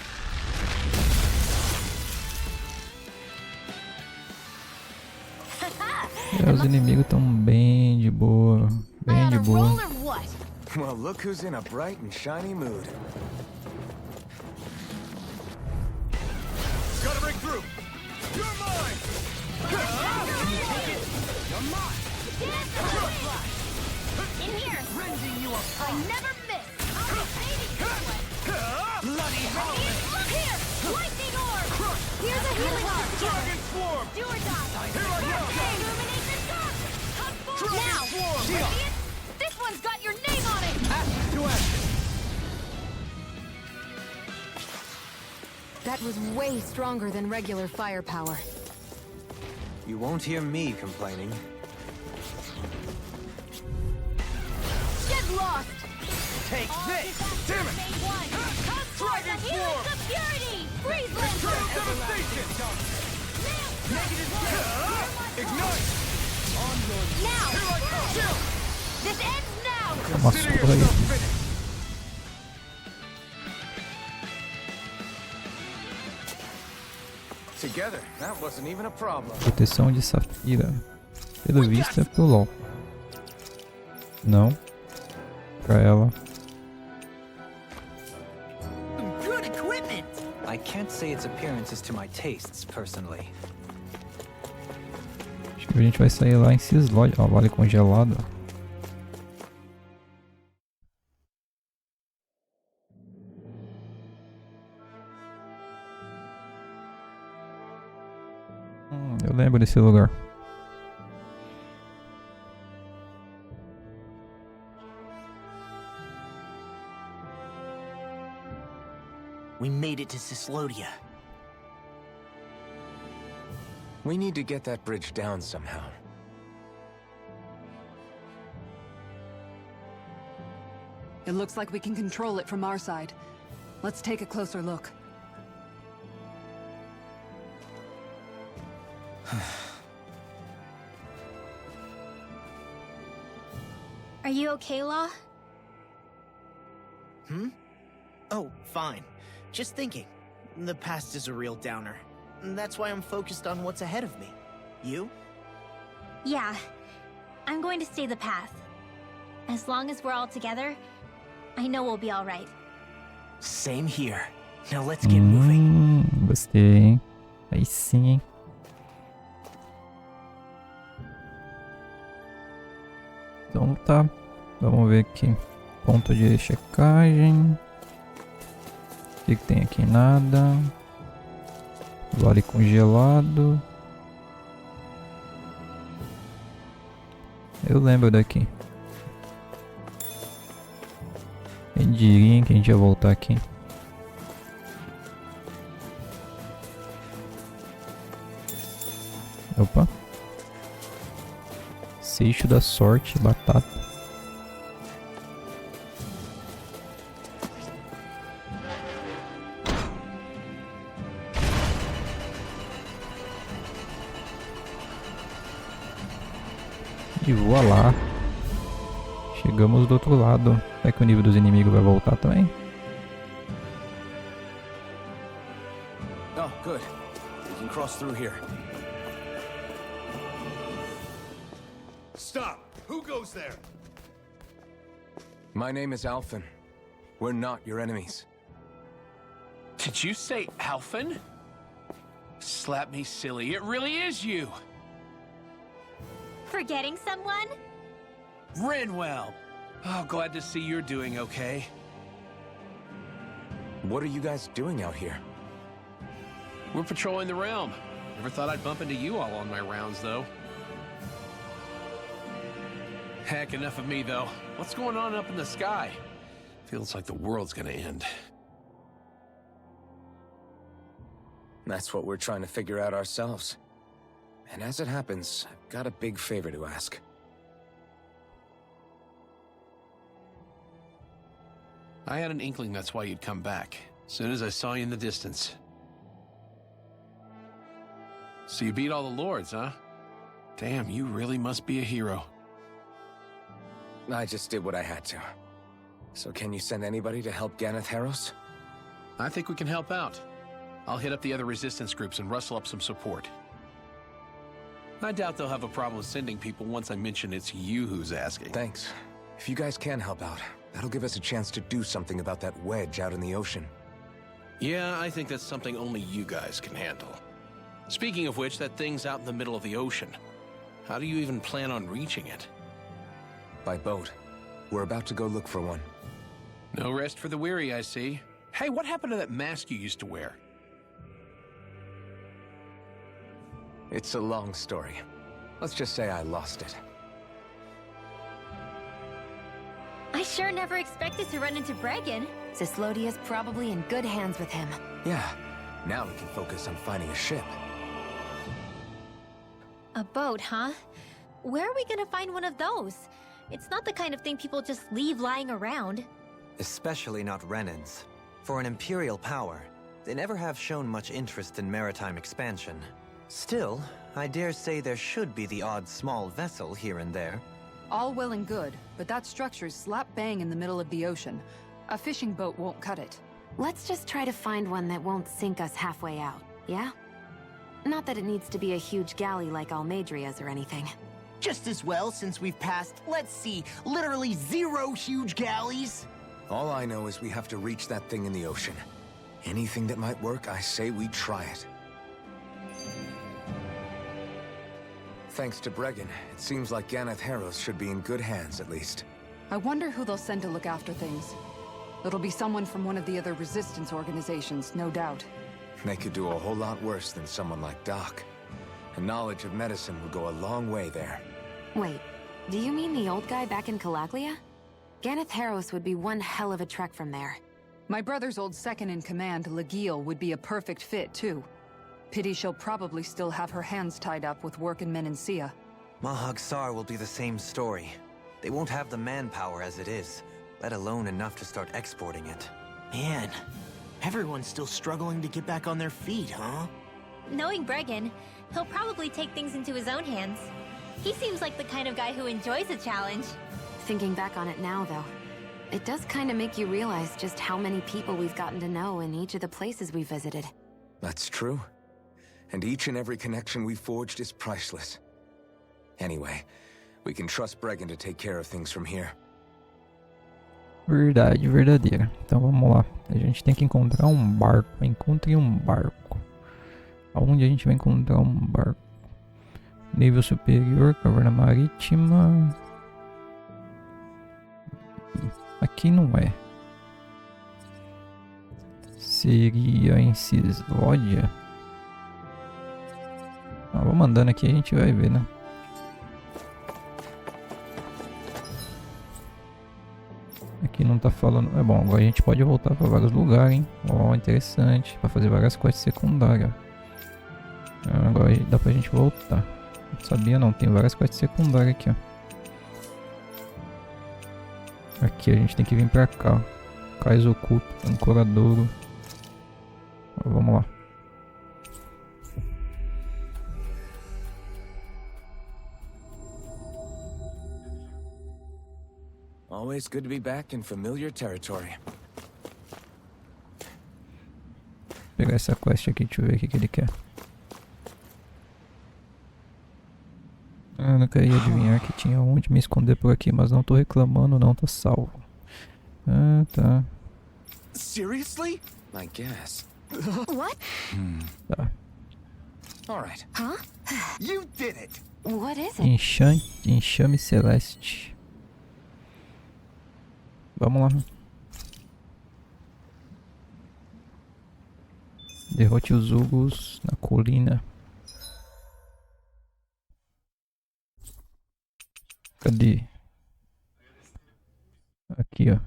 Os inimigos estão bem de boa. Bem de boa. Roll or what? Well, look who's in a bright and shiny mood. Gotta break through! You're mine! You're mine. In here. I never miss. Bloody Look here. Lightning orb. Here's a healing orb. Dragon form! Do or die. Here I go! Illuminate the dark. Come forward. Dragon Now. form! See it? This one's got your name on it. Action to action. That was way stronger than regular firepower. You won't hear me complaining. Get lost. Take this. Damn it! Come forth Dragon and heal form! the purity. Freeze Eternal lancer. devastation! Ignite! Now. Here I come! Chill! This ends now. Nossa, Consider por aí. yourself finished! Together, that wasn't even a problem. Proteção de safira. Pelo visto é pro LOL. Não. Pra ela. Good equipment! I can't say its appearance is to my tastes, personally. Acho que a gente vai sair lá em Cislod. Ó, vale congelado. Eu lembro desse lugar. We made it to Cislodia. We need to get that bridge down somehow. It looks like we can control it from our side. Let's take a closer look. Are you okay, Law? Oh, fine. Just thinking. The past is a real downer. That's why I'm focused on what's ahead of me. You? Yeah. I'm going to stay the path. As long as we're all together, I know we'll be alright. Same here. Now let's get moving. Gostei, hein? Aí sim, hein? Então tá. Vamos ver aqui. Ponto de checagem. O que tem aqui? Nada. Vale congelado. Eu lembro daqui. Quem diria que a gente ia voltar aqui. Opa. Seixo da sorte, batata. E voilá. Chegamos do outro lado. Será que o nível dos inimigos vai voltar também? Oh, good. We can cross through here. Stop! Who goes there? My name is Alphen. We're not your enemies. Did you say Alphen? Slap me silly, it really is you! Forgetting someone? Renwell! Oh, glad to see you're doing okay. What are you guys doing out here? We're patrolling the realm. Never thought I'd bump into you all on my rounds, though. Heck, enough of me, though. What's going on up in the sky? Feels like the world's gonna end. That's what we're trying to figure out ourselves. And as it happens, I've got a big favor to ask. I had an inkling that's why you'd come back. As soon as I saw you in the distance. So you beat all the lords, huh? Damn, you really must be a hero. I just did what I had to. So can you send anybody to help Ganeth Heros? I think we can help out. I'll hit up the other resistance groups and rustle up some support. I doubt they'll have a problem sending people once I mention it's you who's asking. Thanks. If you guys can help out, that'll give us a chance to do something about that wedge out in the ocean. Yeah, I think that's something only you guys can handle. Speaking of which, that thing's out in the middle of the ocean. How do you even plan on reaching it? By boat. We're about to go look for one. No rest for the weary, I see. Hey, what happened to that mask you used to wear? It's a long story. Let's just say I lost it. I sure never expected to run into Bregan. Cislodia's probably in good hands with him. Yeah. Now we can focus on finding a ship. A boat, huh? Where are we gonna find one of those? It's not the kind of thing people just leave lying around. Especially not Renans. For an imperial power, they never have shown much interest in maritime expansion. Still, I dare say there should be the odd small vessel here and there. All well and good, but that structure's slap bang in the middle of the ocean. A fishing boat won't cut it. Let's just try to find one that won't sink us halfway out, yeah? Not that it needs to be a huge galley like Almadria's or anything. Just as well, since we've passed, let's see, literally 0 huge galleys. All I know is we have to reach that thing in the ocean. Anything that might work, I say we try it. Thanks to Bregan, it seems like Ganeth Harrows should be in good hands, at least. I wonder who they'll send to look after things. It'll be someone from one of the other resistance organizations, no doubt. They could do a whole lot worse than someone like Doc. And knowledge of medicine would go a long way there. Wait, do you mean the old guy back in Calaglia? Ganeth Harrows would be one hell of a trek from there. My brother's old second-in-command, Legiel, would be a perfect fit, too. Pity she'll probably still have her hands tied up with work in Menancia. Mahag Sar will be the same story. They won't have the manpower as it is, let alone enough to start exporting it. Man, everyone's still struggling to get back on their feet, huh? Knowing Bregan, he'll probably take things into his own hands. He seems like the kind of guy who enjoys a challenge. Thinking back on it now, though, it does kind of make you realize just how many people we've gotten to know in each of the places we visited. That's true. And each and every connection we forged is priceless. Anyway, we can trust Bregan to take care of things from here. Verdade, verdadeira. Então vamos lá. A gente tem que encontrar um barco. Encontre um barco. Aonde a gente vai encontrar um barco? Nível superior, caverna marítima. Aqui não é. Seria em Cislódia? Vamos andando aqui, a gente vai ver, né? Aqui não tá falando. É bom, agora a gente pode voltar para vários lugares, hein? Ó, interessante. Para fazer várias quests secundárias. Agora dá pra gente voltar. Não sabia não, tem várias quests secundárias aqui, ó. Aqui a gente tem que vir pra cá. Cais oculto, ancoradouro. Vamos lá. Always good to be back in familiar territory. Vou pegar essa quest aqui, deixa eu ver o que ele quer. Eu não queria adivinhar que tinha onde me esconder por aqui, mas não tô reclamando não, tá salvo. Ah, tá. Seriously? I guess. What? Tá. All right. Huh? You did it! What is it? Enxame celeste. Vamos lá. Derrote os Ugos na colina. Cadê? Aqui, ó.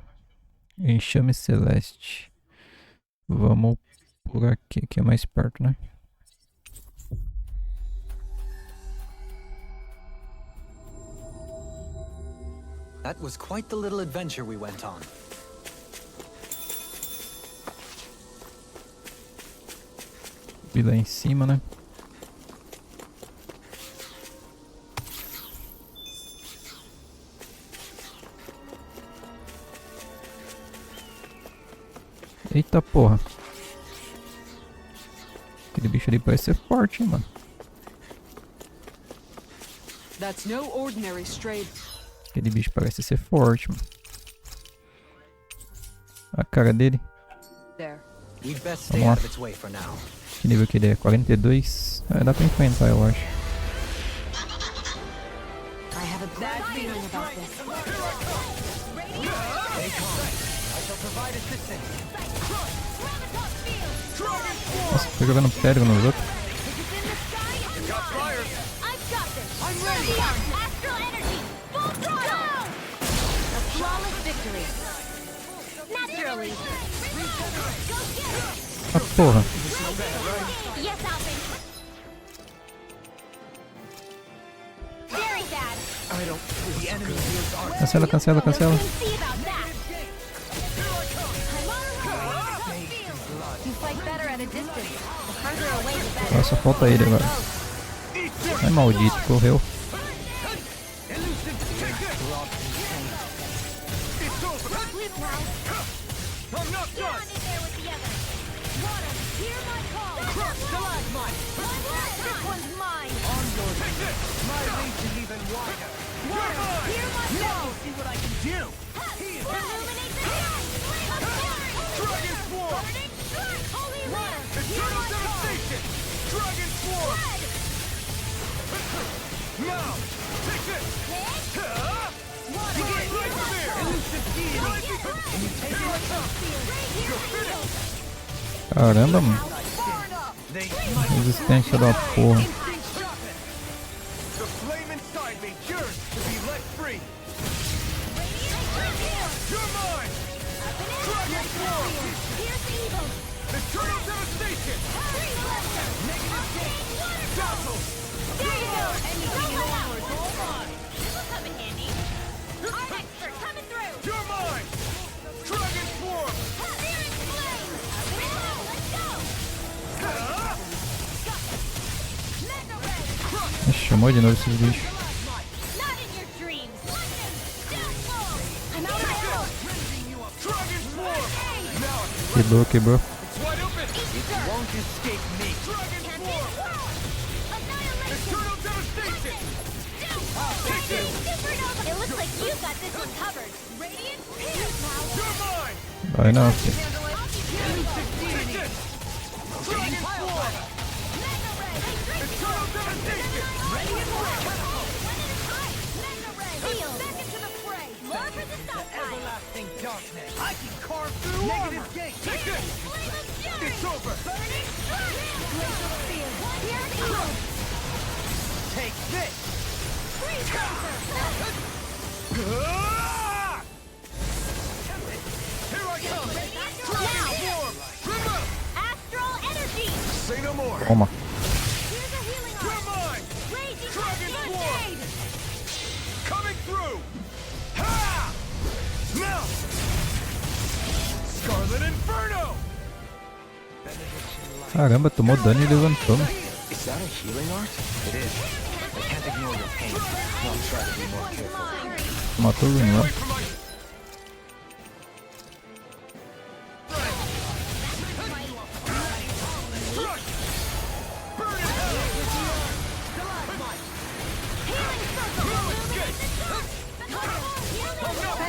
Enxame celeste. Vamos por aqui, que é mais perto, né? That was quite the little adventure we went on. Vi lá em cima, né? Eita porra. Aquele bicho ali parece ser forte, hein, mano. That's no ordinary stray. Aquele bicho parece ser forte, mano. A cara dele. There. We'd best stay out of its way for now. Que nível que ele é? 42? Dá pra enfrentar, eu acho. I have a bad feeling about this. Stay calm. I shall provide assistance. Nossa, tô jogando pedra nos outros. Ah, porra. Cancela, cancela, cancela. Só falta ele agora. Ai, maldito, correu. Eternal devastation! Dragon swarm! Now! Take this! Right here! Elusive deity! Here I come! You're finished! Caramba, mano. Resistência da porra. The flame inside me yearns to be let free! You're mine! Dragon swarm! Eternal devastation! Negative gate! Dazzle! There you go! Anything you want is all mine! This'll come in handy. Art expert coming through! You're mine! Dragon swarm! Here is flame! Let's go! Mega ray! Chamou de novo esses bichos. Not in your dreams! I'm out of ammo! Dragon swarm! Now Quebrou, quebrou. it's wide open! It won't escape me! Dragon swarm! Eternal devastation! Take this! It looks like you got this one covered. Radiant Pierce now! You're mine! Vai não, filho. Take this! Dragon swarm! Eternal devastation! Radiant Seal! Back into the fray! More for the stockpile! Everlasting darkness. I can carve through Negative gate! Take this! Flame of fury! It's over! Burning glacial spear! Here's evil! take this. Freeze laser! Ah! Here I come! Now! Astral energy! Say no more! Toma. Here's a healing You're arm! mine! Raging Dragon Cascade! Coming through! Ha! Now! Scarlet Inferno! Caramba, tomou dano e levantou. Is that a healing art? It is. I can't ignore your pain. I'll try to be more careful. Matou o Rune lá.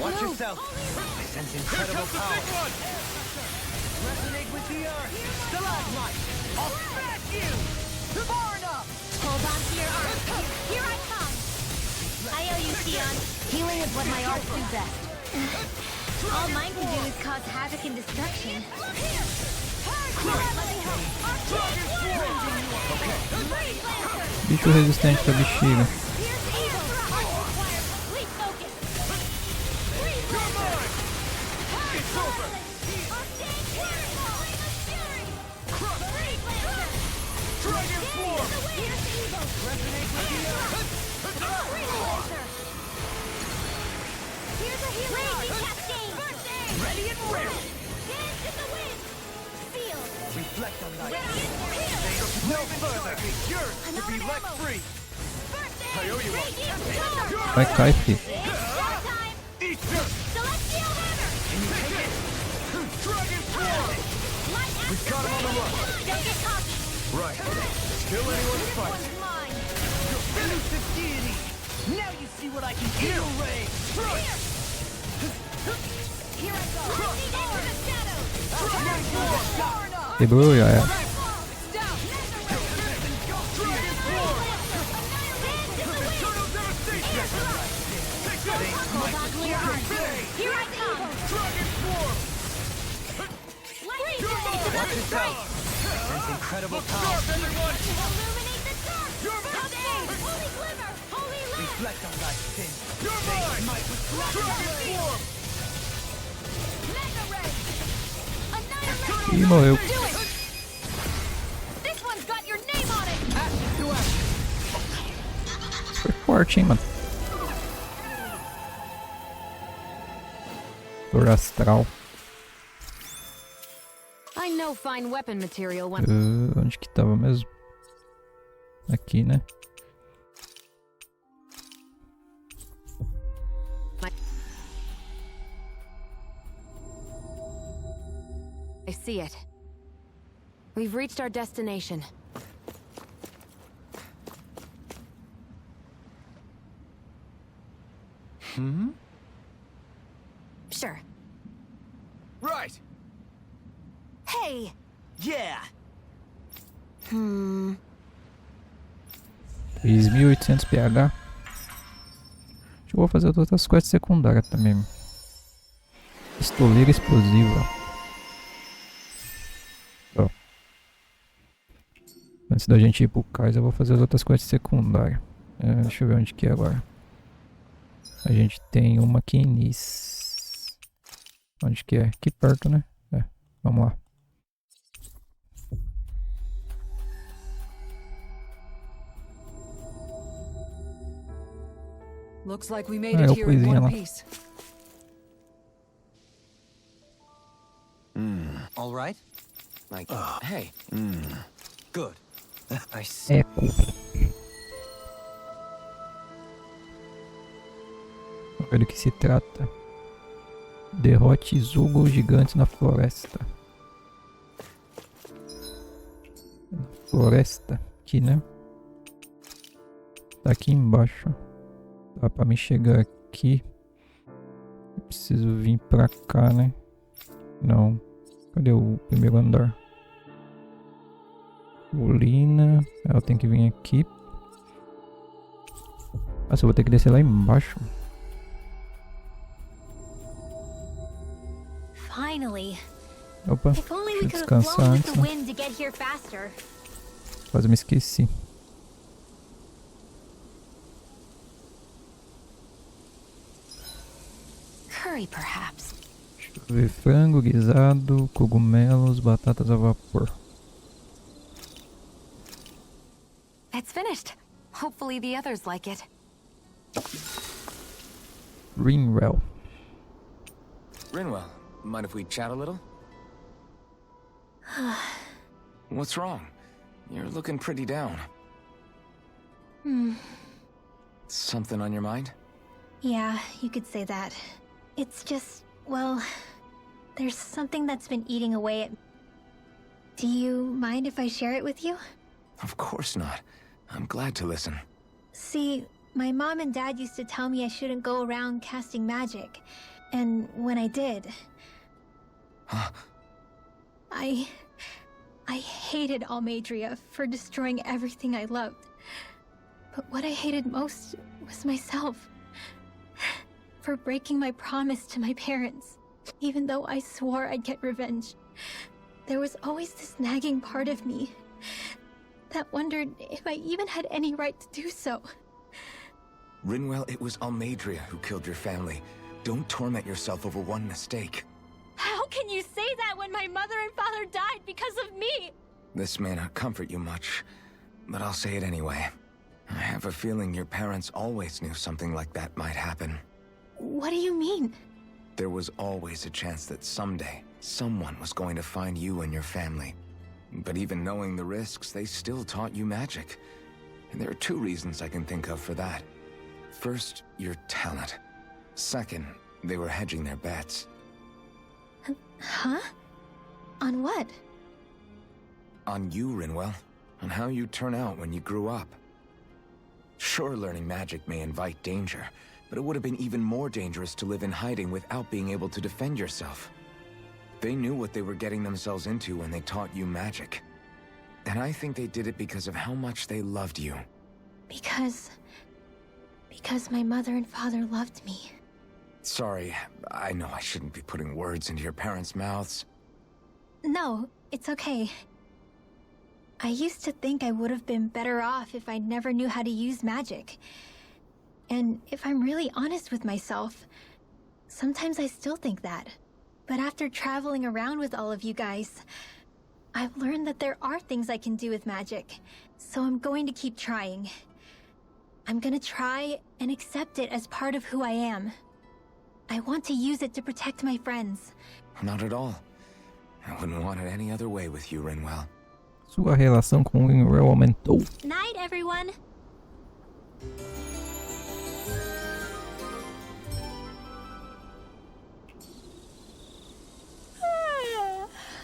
Watch yourself. I sense incredible power. Resonate with the earth. Stalagmite. I'll smack you. Far enough. Hold on to your arms. Here I come. I owe you, Sion. Healing is what my arts do best. All mine can do is cause havoc and destruction. Bicho resistente pra bexiga. Ready and ready! Reflect on that. No further! Yours to be let free! I owe you one! Vai cair, filho. Eat this! Celestial hammer! Dragon Swarm! We've got him on the run! Don't get cocky! Right. Still anyone's fight. This one's mine! Elusive deity. Now you see what I can do, Ray. Here I go! Into the shadows! Quebrou, já era. Eternal devastation! Take this! Hold on to your arms! Here I come! Dragon Swarm! Watch yourself. Sense incredible power. Sharp, everyone! Illuminate the dark! You're mine! Holy glimmer! Holy light! Reflect on thy sin. You're mine! Dragon Swarm! Mega ray! Ih, morreu. Do it! This one's got your name on it! Action to action. Foi forte, hein, mano. Dor astral. I know fine weapon material when... Onde que tava mesmo? Aqui, né? I see it. We've reached our destination. Sure. Right! Hey! Yeah. 3.800 PH. Acho que eu vou fazer outras quests secundárias também. Pistoleira explosiva. Ó. Antes da gente ir pro cais, eu vou fazer as outras quests secundárias. Deixa eu ver onde que é agora. A gente tem uma aqui em Nice. Onde que é? Aqui perto, né? Vamos lá. Looks like we made it here in one piece. All right? Like, hey. Good. I see. Eco. Vamos ver do que se trata. Derrote Zugos gigantes na floresta. Floresta. Aqui, né? Tá aqui embaixo. Dá pra me chegar aqui. Eu preciso vir pra cá, né? Não. Cadê o primeiro andar? Colina. Eu tenho que vir aqui. Nossa, eu vou ter que descer lá embaixo. Finally. Opa, If only we deixa eu could have descansar flown with antes, the né? wind to get here faster. Quase me esqueci. Curry, perhaps. Deixa eu ver, frango guisado, cogumelos, batatas a vapor. It's finished. Hopefully the others like it. Ringwell. Rinwell, mind if we chat a little? What's wrong? You're looking pretty down. Something on your mind? Yeah, you could say that. It's just, well, there's something that's been eating away at me. Do you mind if I share it with you? Of course not. I'm glad to listen. See, my mom and dad used to tell me I shouldn't go around casting magic. And when I did... Huh? I hated Almadria for destroying everything I loved. But what I hated most was myself. For breaking my promise to my parents. Even though I swore I'd get revenge. There was always this nagging part of me that wondered if I even had any right to do so. Rinwell, it was Almadria who killed your family. Don't torment yourself over one mistake. How can you say that when my mother and father died because of me? This may not comfort you much, but I'll say it anyway. I have a feeling your parents always knew something like that might happen. What do you mean? There was always a chance that someday, someone was going to find you and your family. But even knowing the risks, they still taught you magic. And there are two reasons I can think of for that. First, your talent. Second, they were hedging their bets. Huh? On what? On you, Rinwell. On how you turn out when you grew up. Sure, learning magic may invite danger, but it would have been even more dangerous to live in hiding without being able to defend yourself. They knew what they were getting themselves into when they taught you magic. And I think they did it because of how much they loved you. Because my mother and father loved me. Sorry, I know I shouldn't be putting words into your parents' mouths. No, it's okay. I used to think I would have been better off if I never knew how to use magic. And if I'm really honest with myself, sometimes I still think that. But after traveling around with all of you guys, I've learned that there are things I can do with magic. So I'm going to keep trying. I'm gonna try and accept it as part of who I am. I want to use it to protect my friends. Not at all. I wouldn't want it any other way with you, Rinwell. Sua relação com Ringwell aumentou. Night, everyone!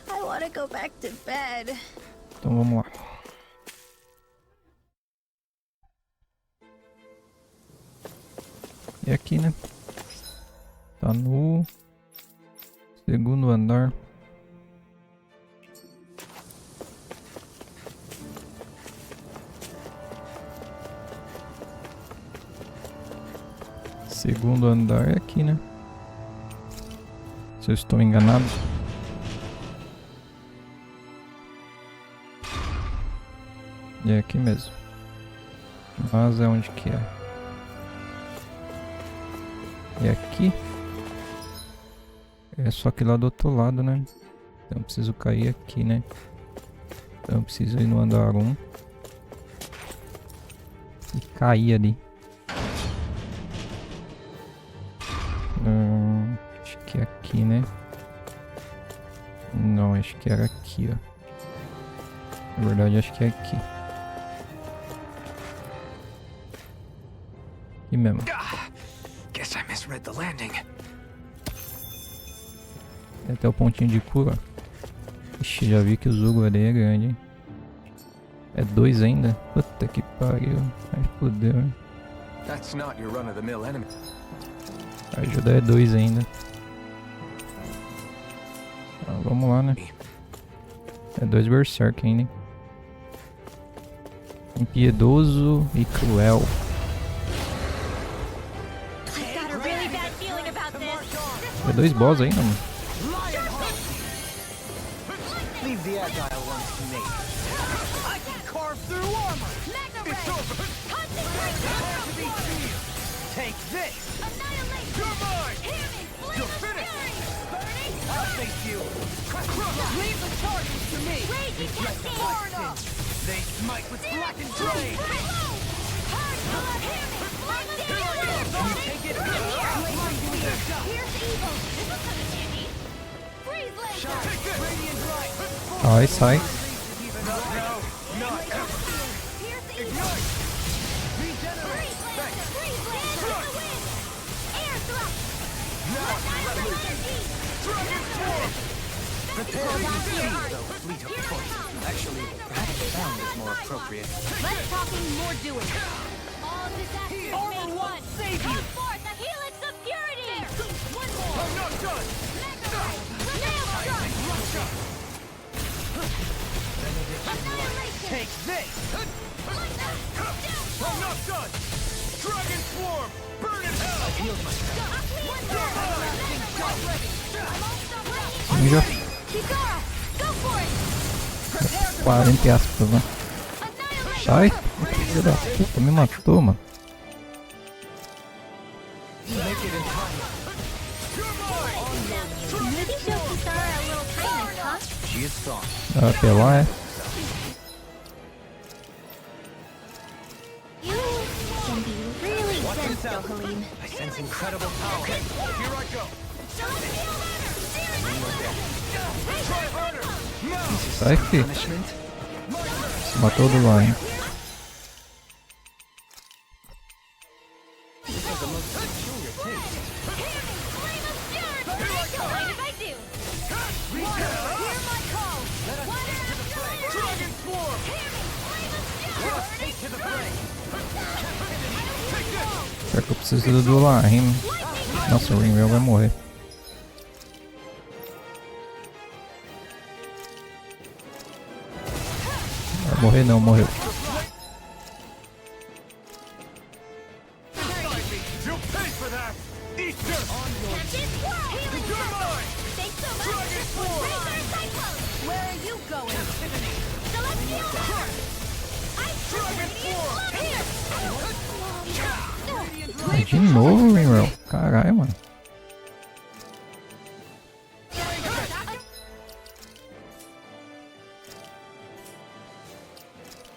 I want to go back to bed. Então vamos lá. E aqui, né? Tá no segundo andar. Segundo andar é aqui, né? Se eu estou enganado. É aqui mesmo. Mas é onde que é? É aqui? É só que lá do outro lado, né? Então eu preciso cair aqui, né? Então eu preciso ir no andar 1 e cair ali. Acho que é aqui, né? Não, acho que era aqui, ó. Na verdade, acho que é aqui. Aqui mesmo. Guess I misread the landing. Tem até o pontinho de cura. Ixi, já vi que o Zugo ali é grande, hein? É 2 ainda? Puta que pariu. Ai, fodeu, hein? That's not your run-of-the-mill enemy. A ajuda é 2 ainda. Ah, vamos lá, né? É 2 berserk ainda, hein? Impiedoso e cruel. É 2 boss ainda, mano. Leave the agile ones to me. I can carve through armor. It's over. Prepare to be sealed. Take this. You're mine. You're finished. I'll face you. Leave the charges to me. Far enough. They smite with blackened blade. You take it. Here's evil. This is kind of handy. Freeze laser. Take this. Radiant light. Ai, sai. No, not ever. Here's evil. Ignite. Regenerate. Freeze laser. Freeze laser. In the wind. Air thrust. Now Energy. Dragon form. Prepare to be seized, though, fleet of foot. Actually, perhaps sound is more appropriate. Less talking, more doing. All disasters Armor made won't one. save you. Come forth, the helix of purity. One more. I'm not done. Annihilation. Take this. I'm not done. Dragon swarm. Burn in hell. I healed myself. Já Kikara, go for it. 40 aspas, né? Sai. Filho da puta, me matou, mano. Maybe show Kikara a little kindness, huh? She is strong. Ah, pela é. You can be really gentle, Helene. I sense incredible power. Here I go. Try harder. Now. Sai, filho. Punishment? Se matou do lá, hein? Dragon swarm. Será que eu preciso do lá, hein? Nossa, o Ringwell vai morrer. Vai morrer não, morreu. You'll pay for that. Easter. You're mine. Thanks so much. Dragon swarm. Razor Cyclone. Where are you going? Celestial Hammer. Ice Dragon swarm. Here. De novo, Ringwell. Caralho, mano.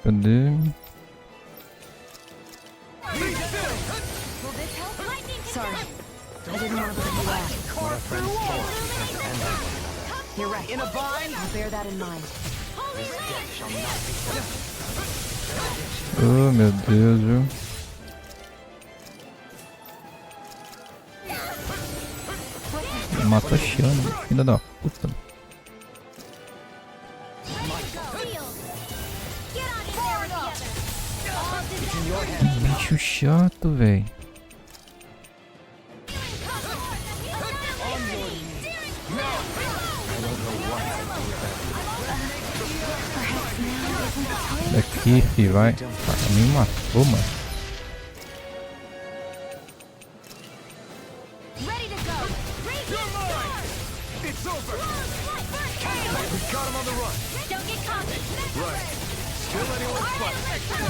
Cadê? Sorry, I didn't want to put you out. What our friends for can't depend on one another. You're right. In a bind. I'll bear that in mind. This death shall not be done. Oh, meu Deus, viu? Mata a Shana, filha da puta. Bicho chato, velho. Daqui, fi, vai. Ah, me matou, mano.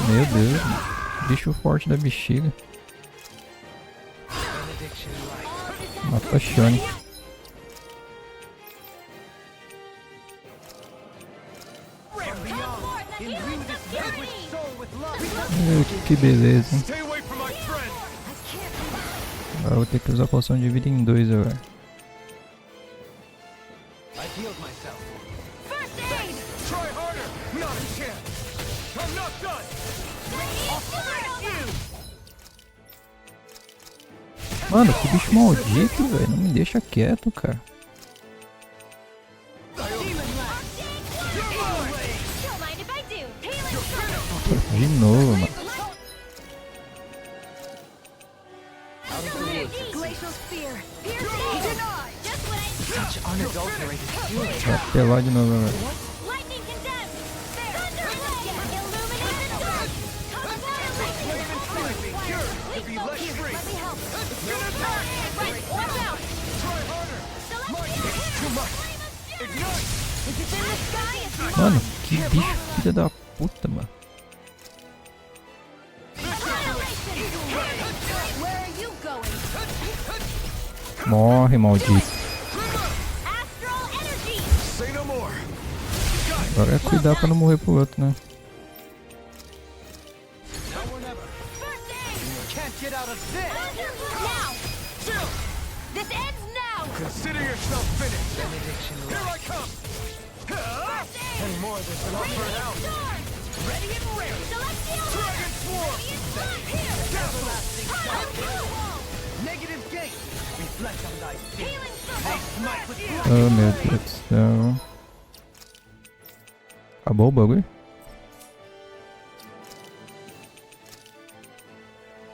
Meu Deus, bicho forte da bexiga. Mata a Shone. Que beleza. Agora eu vou ter que usar a poção de vida em 2 agora. Mano, que bicho maldito, velho. Não me deixa quieto, cara. De novo, mano. Vai pelar de novo, velho. Mano, que bicho filha da puta, mano. Morre, maldito. Agora é cuidar pra não morrer pro outro, né? Consider yourself finished. Here I come. Any more of this and I'll burn out. Ready and ready. Dragon Swarm. Negative gate. Reflect on thy sin. They smite with blood. Oh, meu Deus do céu. Acabou o bagulho?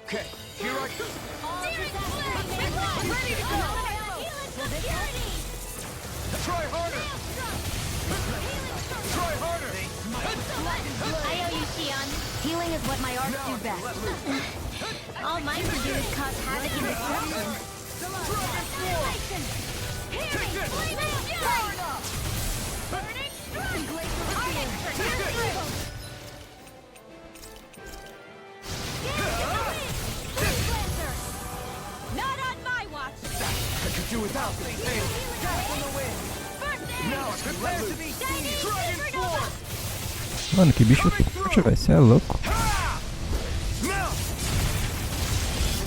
Okay, here I come. Try harder! Try harder! I owe you, Shion. Healing is what my arts do best. All mine can do is cause havoc and destruction. Take this! Power up! Burning Not on my watch! I could do without this tail. Death on the wind. Now prepare to be seen. Dragon Swarm. Mano, que bicho forte, velho. Você é louco. Now.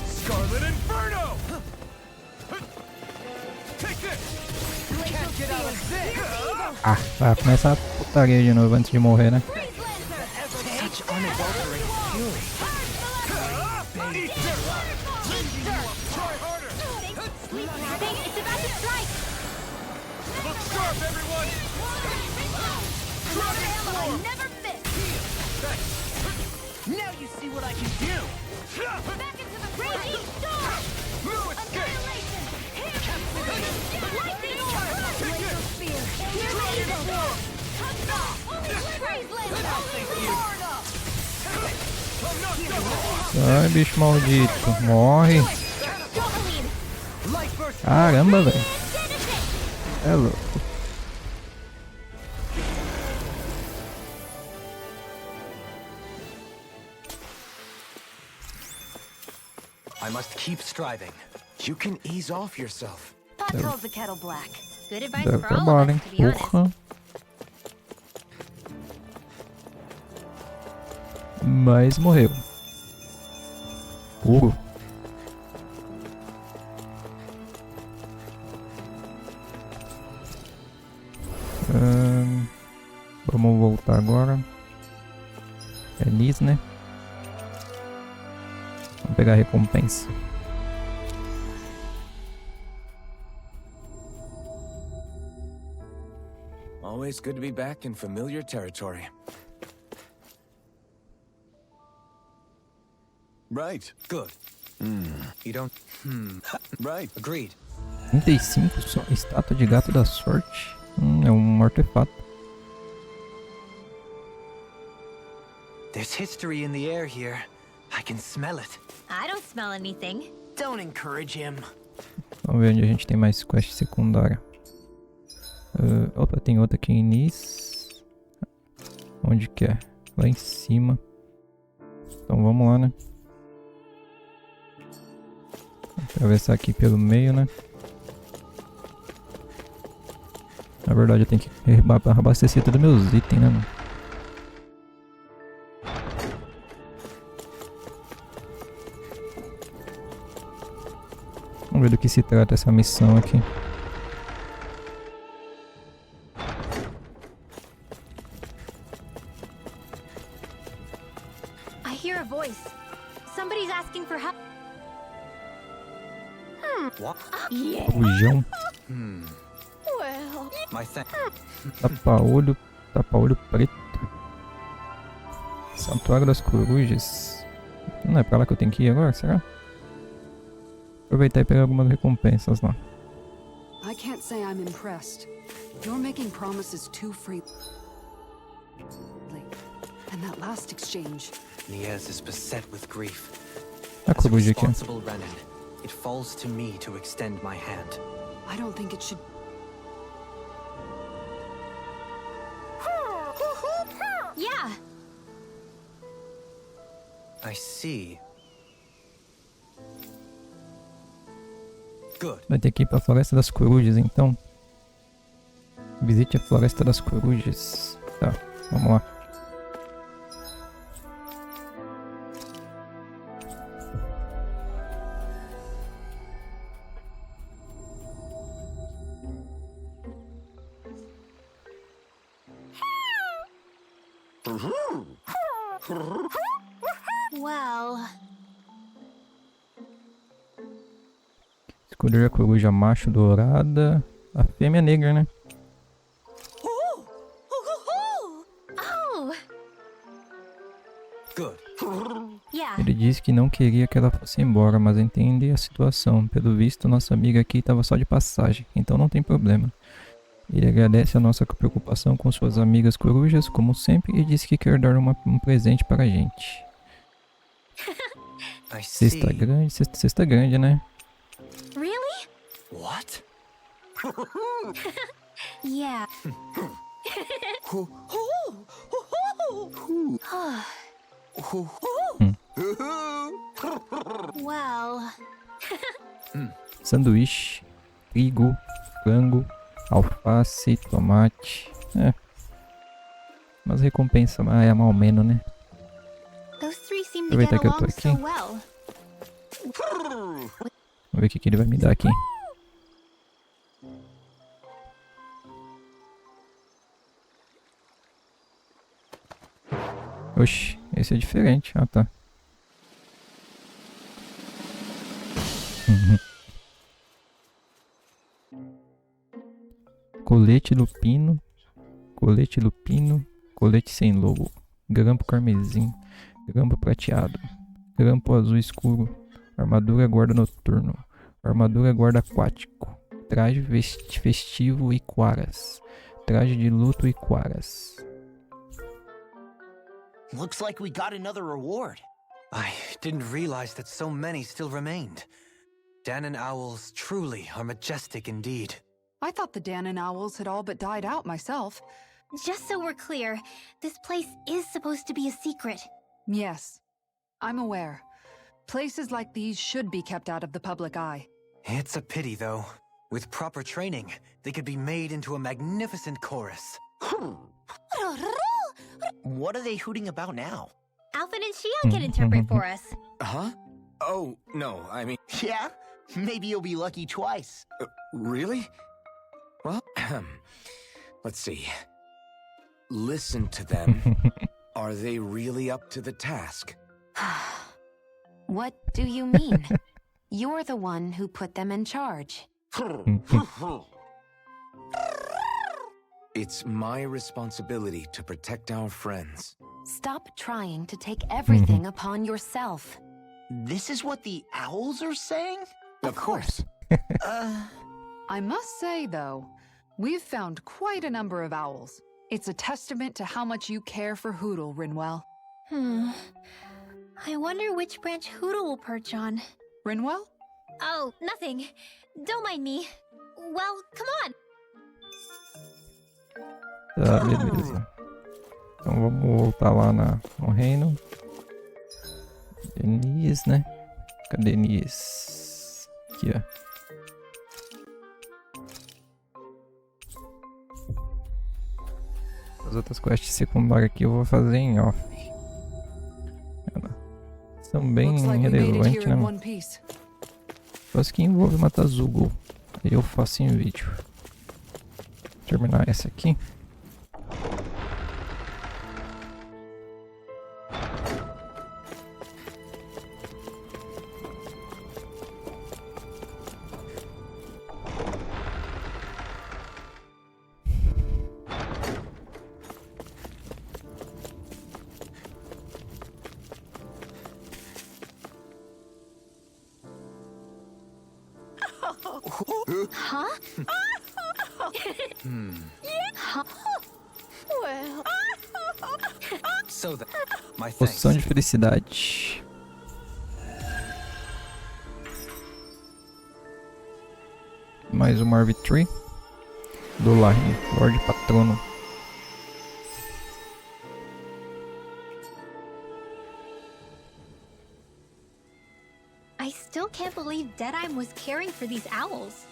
Scarlet Inferno. Take this. You can't get out of this. Ah, vai começar a putaria de novo antes de morrer, né? Such unadulterated fury. Try harder. It's about to strike! Look sharp, everyone. Dragon Swarm. Never miss! Now you see what I can do. Back into the raging storm! No escape. Annihilation! Lightning Take it. spear! Dragon Swarm. Praise Lancer! I'm not done. Ai, bicho maldito. Morre. Caramba, velho. É louco. I must keep striving. You can ease off yourself. Pot calls the kettle black. Good advice Deu for all of trabalho, hein? us, to be honest. Porra. Mas morreu. Puro. Vamos voltar agora. Feliz, né? Vamos pegar a recompensa. Always good to be back in familiar territory. Right. Good. You don't... Right. Agreed. 35 só. Estátua de gato da sorte. É um artefato. There's history in the air here. I can smell it. I don't smell anything. Don't encourage him. Vamos ver onde a gente tem mais quest secundária. Opa, tem outra aqui em Nice. Onde que é? Lá em cima. Então vamos lá, né? Atravessar aqui pelo meio, né? Na verdade eu tenho que abastecer todos meus itens, né, mano? Vamos ver do que se trata essa missão aqui. I hear a voice. Somebody's asking for help. Bujão. Well, Tapa-olho preto. Santuário das Corujas. Não é pra lá que eu tenho que ir agora, será? Aproveitar e pegar algumas recompensas lá. I can't say I'm impressed. You're making promises too freely. And that last exchange. Niaz is beset with grief. A As a coruja aqui. responsible Renin, it falls to me to extend my hand. I don't think it should. yeah. I see. Good. Vai ter que ir pra Floresta das Corujas, então. Visite a Floresta das Corujas. Tá, vamos lá. Well, Escolher a coruja macho dourada. A fêmea negra, né? oh, Good. yeah. Ele disse que não queria que ela fosse embora, mas entende a situação. Pelo visto, nossa amiga aqui estava só de passagem, então não tem problema. Ele agradece a nossa preocupação com suas amigas corujas, como sempre, e disse que quer dar um presente para a gente. I see. Cesta grande, né? Really? What? Yeah. well, Sanduíche, trigo, frango, alface, tomate. Mas recompensa é mal menos, né? those three seem to get Aproveitar que eu tô along so aqui. well. Vamos ver o que ele vai me dar aqui. Oxi, esse é diferente. Ah, tá. Colete lupino. Colete lupino. Colete sem logo. Grampo carmesim. Grampo prateado. Grampo azul escuro. Armadura guarda noturno. Armadura guarda aquático. Traje festivo e quaras. Traje de luto e quaras. Looks like we got another reward. I didn't realize that so many still remained. Danon owls truly are majestic indeed. I thought the Danon owls had all but died out myself. Just so we're clear, this place is supposed to be a secret. Yes, I'm aware. Places like these should be kept out of the public eye. It's a pity, though. With proper training, they could be made into a magnificent chorus. What are they hooting about now? Alphen and Shion can interpret for us. Huh? Oh, no, I mean... Yeah? Maybe you'll be lucky twice. Really? Well, let's see. Listen to them. Are they really up to the task? What do you mean? You're the one who put them in charge. It's my responsibility to protect our friends. Stop trying to take everything upon yourself. This is what the owls are saying? Of course. I must say, though, we've found quite a number of owls. It's a testament to how much you care for Hootle, Rinwell. I wonder which branch Hootle will perch on. Rinwell? Oh, nothing. Don't mind me. Well, come on. Tá, beleza. Então vamos voltar lá no reino. Denise, né? Cadê Denise? Aqui, ó. As outras quests secundárias aqui eu vou fazer em off. São bem relevantes, né? Mas que envolve matar Zugo. Aí eu faço em vídeo. Vou terminar essa aqui. Huh? Well. So that my Poção thanks. de felicidade. Mais uma Arbitrary. Do Lord Patrono. I still can't believe Deadeye was caring for these owls.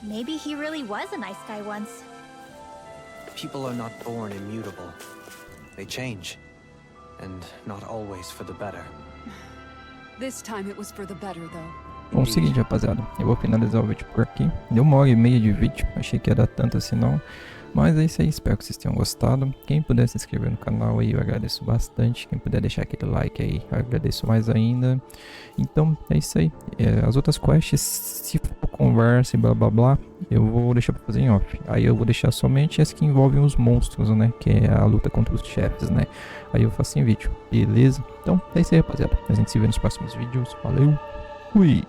Maybe he really was a nice guy once. People are not born immutable. They change. And not always for the better. This time it was for the better, though. Bom, é o seguinte, rapaziada, eu vou finalizar o vídeo por aqui. Deu 1h30 de vídeo, achei que ia dar tanto assim não. Mas é isso aí, espero que vocês tenham gostado. Quem puder se inscrever no canal aí, eu agradeço bastante. Quem puder deixar aquele like aí, eu agradeço mais ainda. Então, é isso aí. As outras quests, se for conversa e blá blá blá, eu vou deixar pra fazer em off. Aí eu vou deixar somente as que envolvem os monstros, né? Que é a luta contra os chefes, né? Aí eu faço em vídeo, beleza? Então, é isso aí, rapaziada. A gente se vê nos próximos vídeos. Valeu, fui!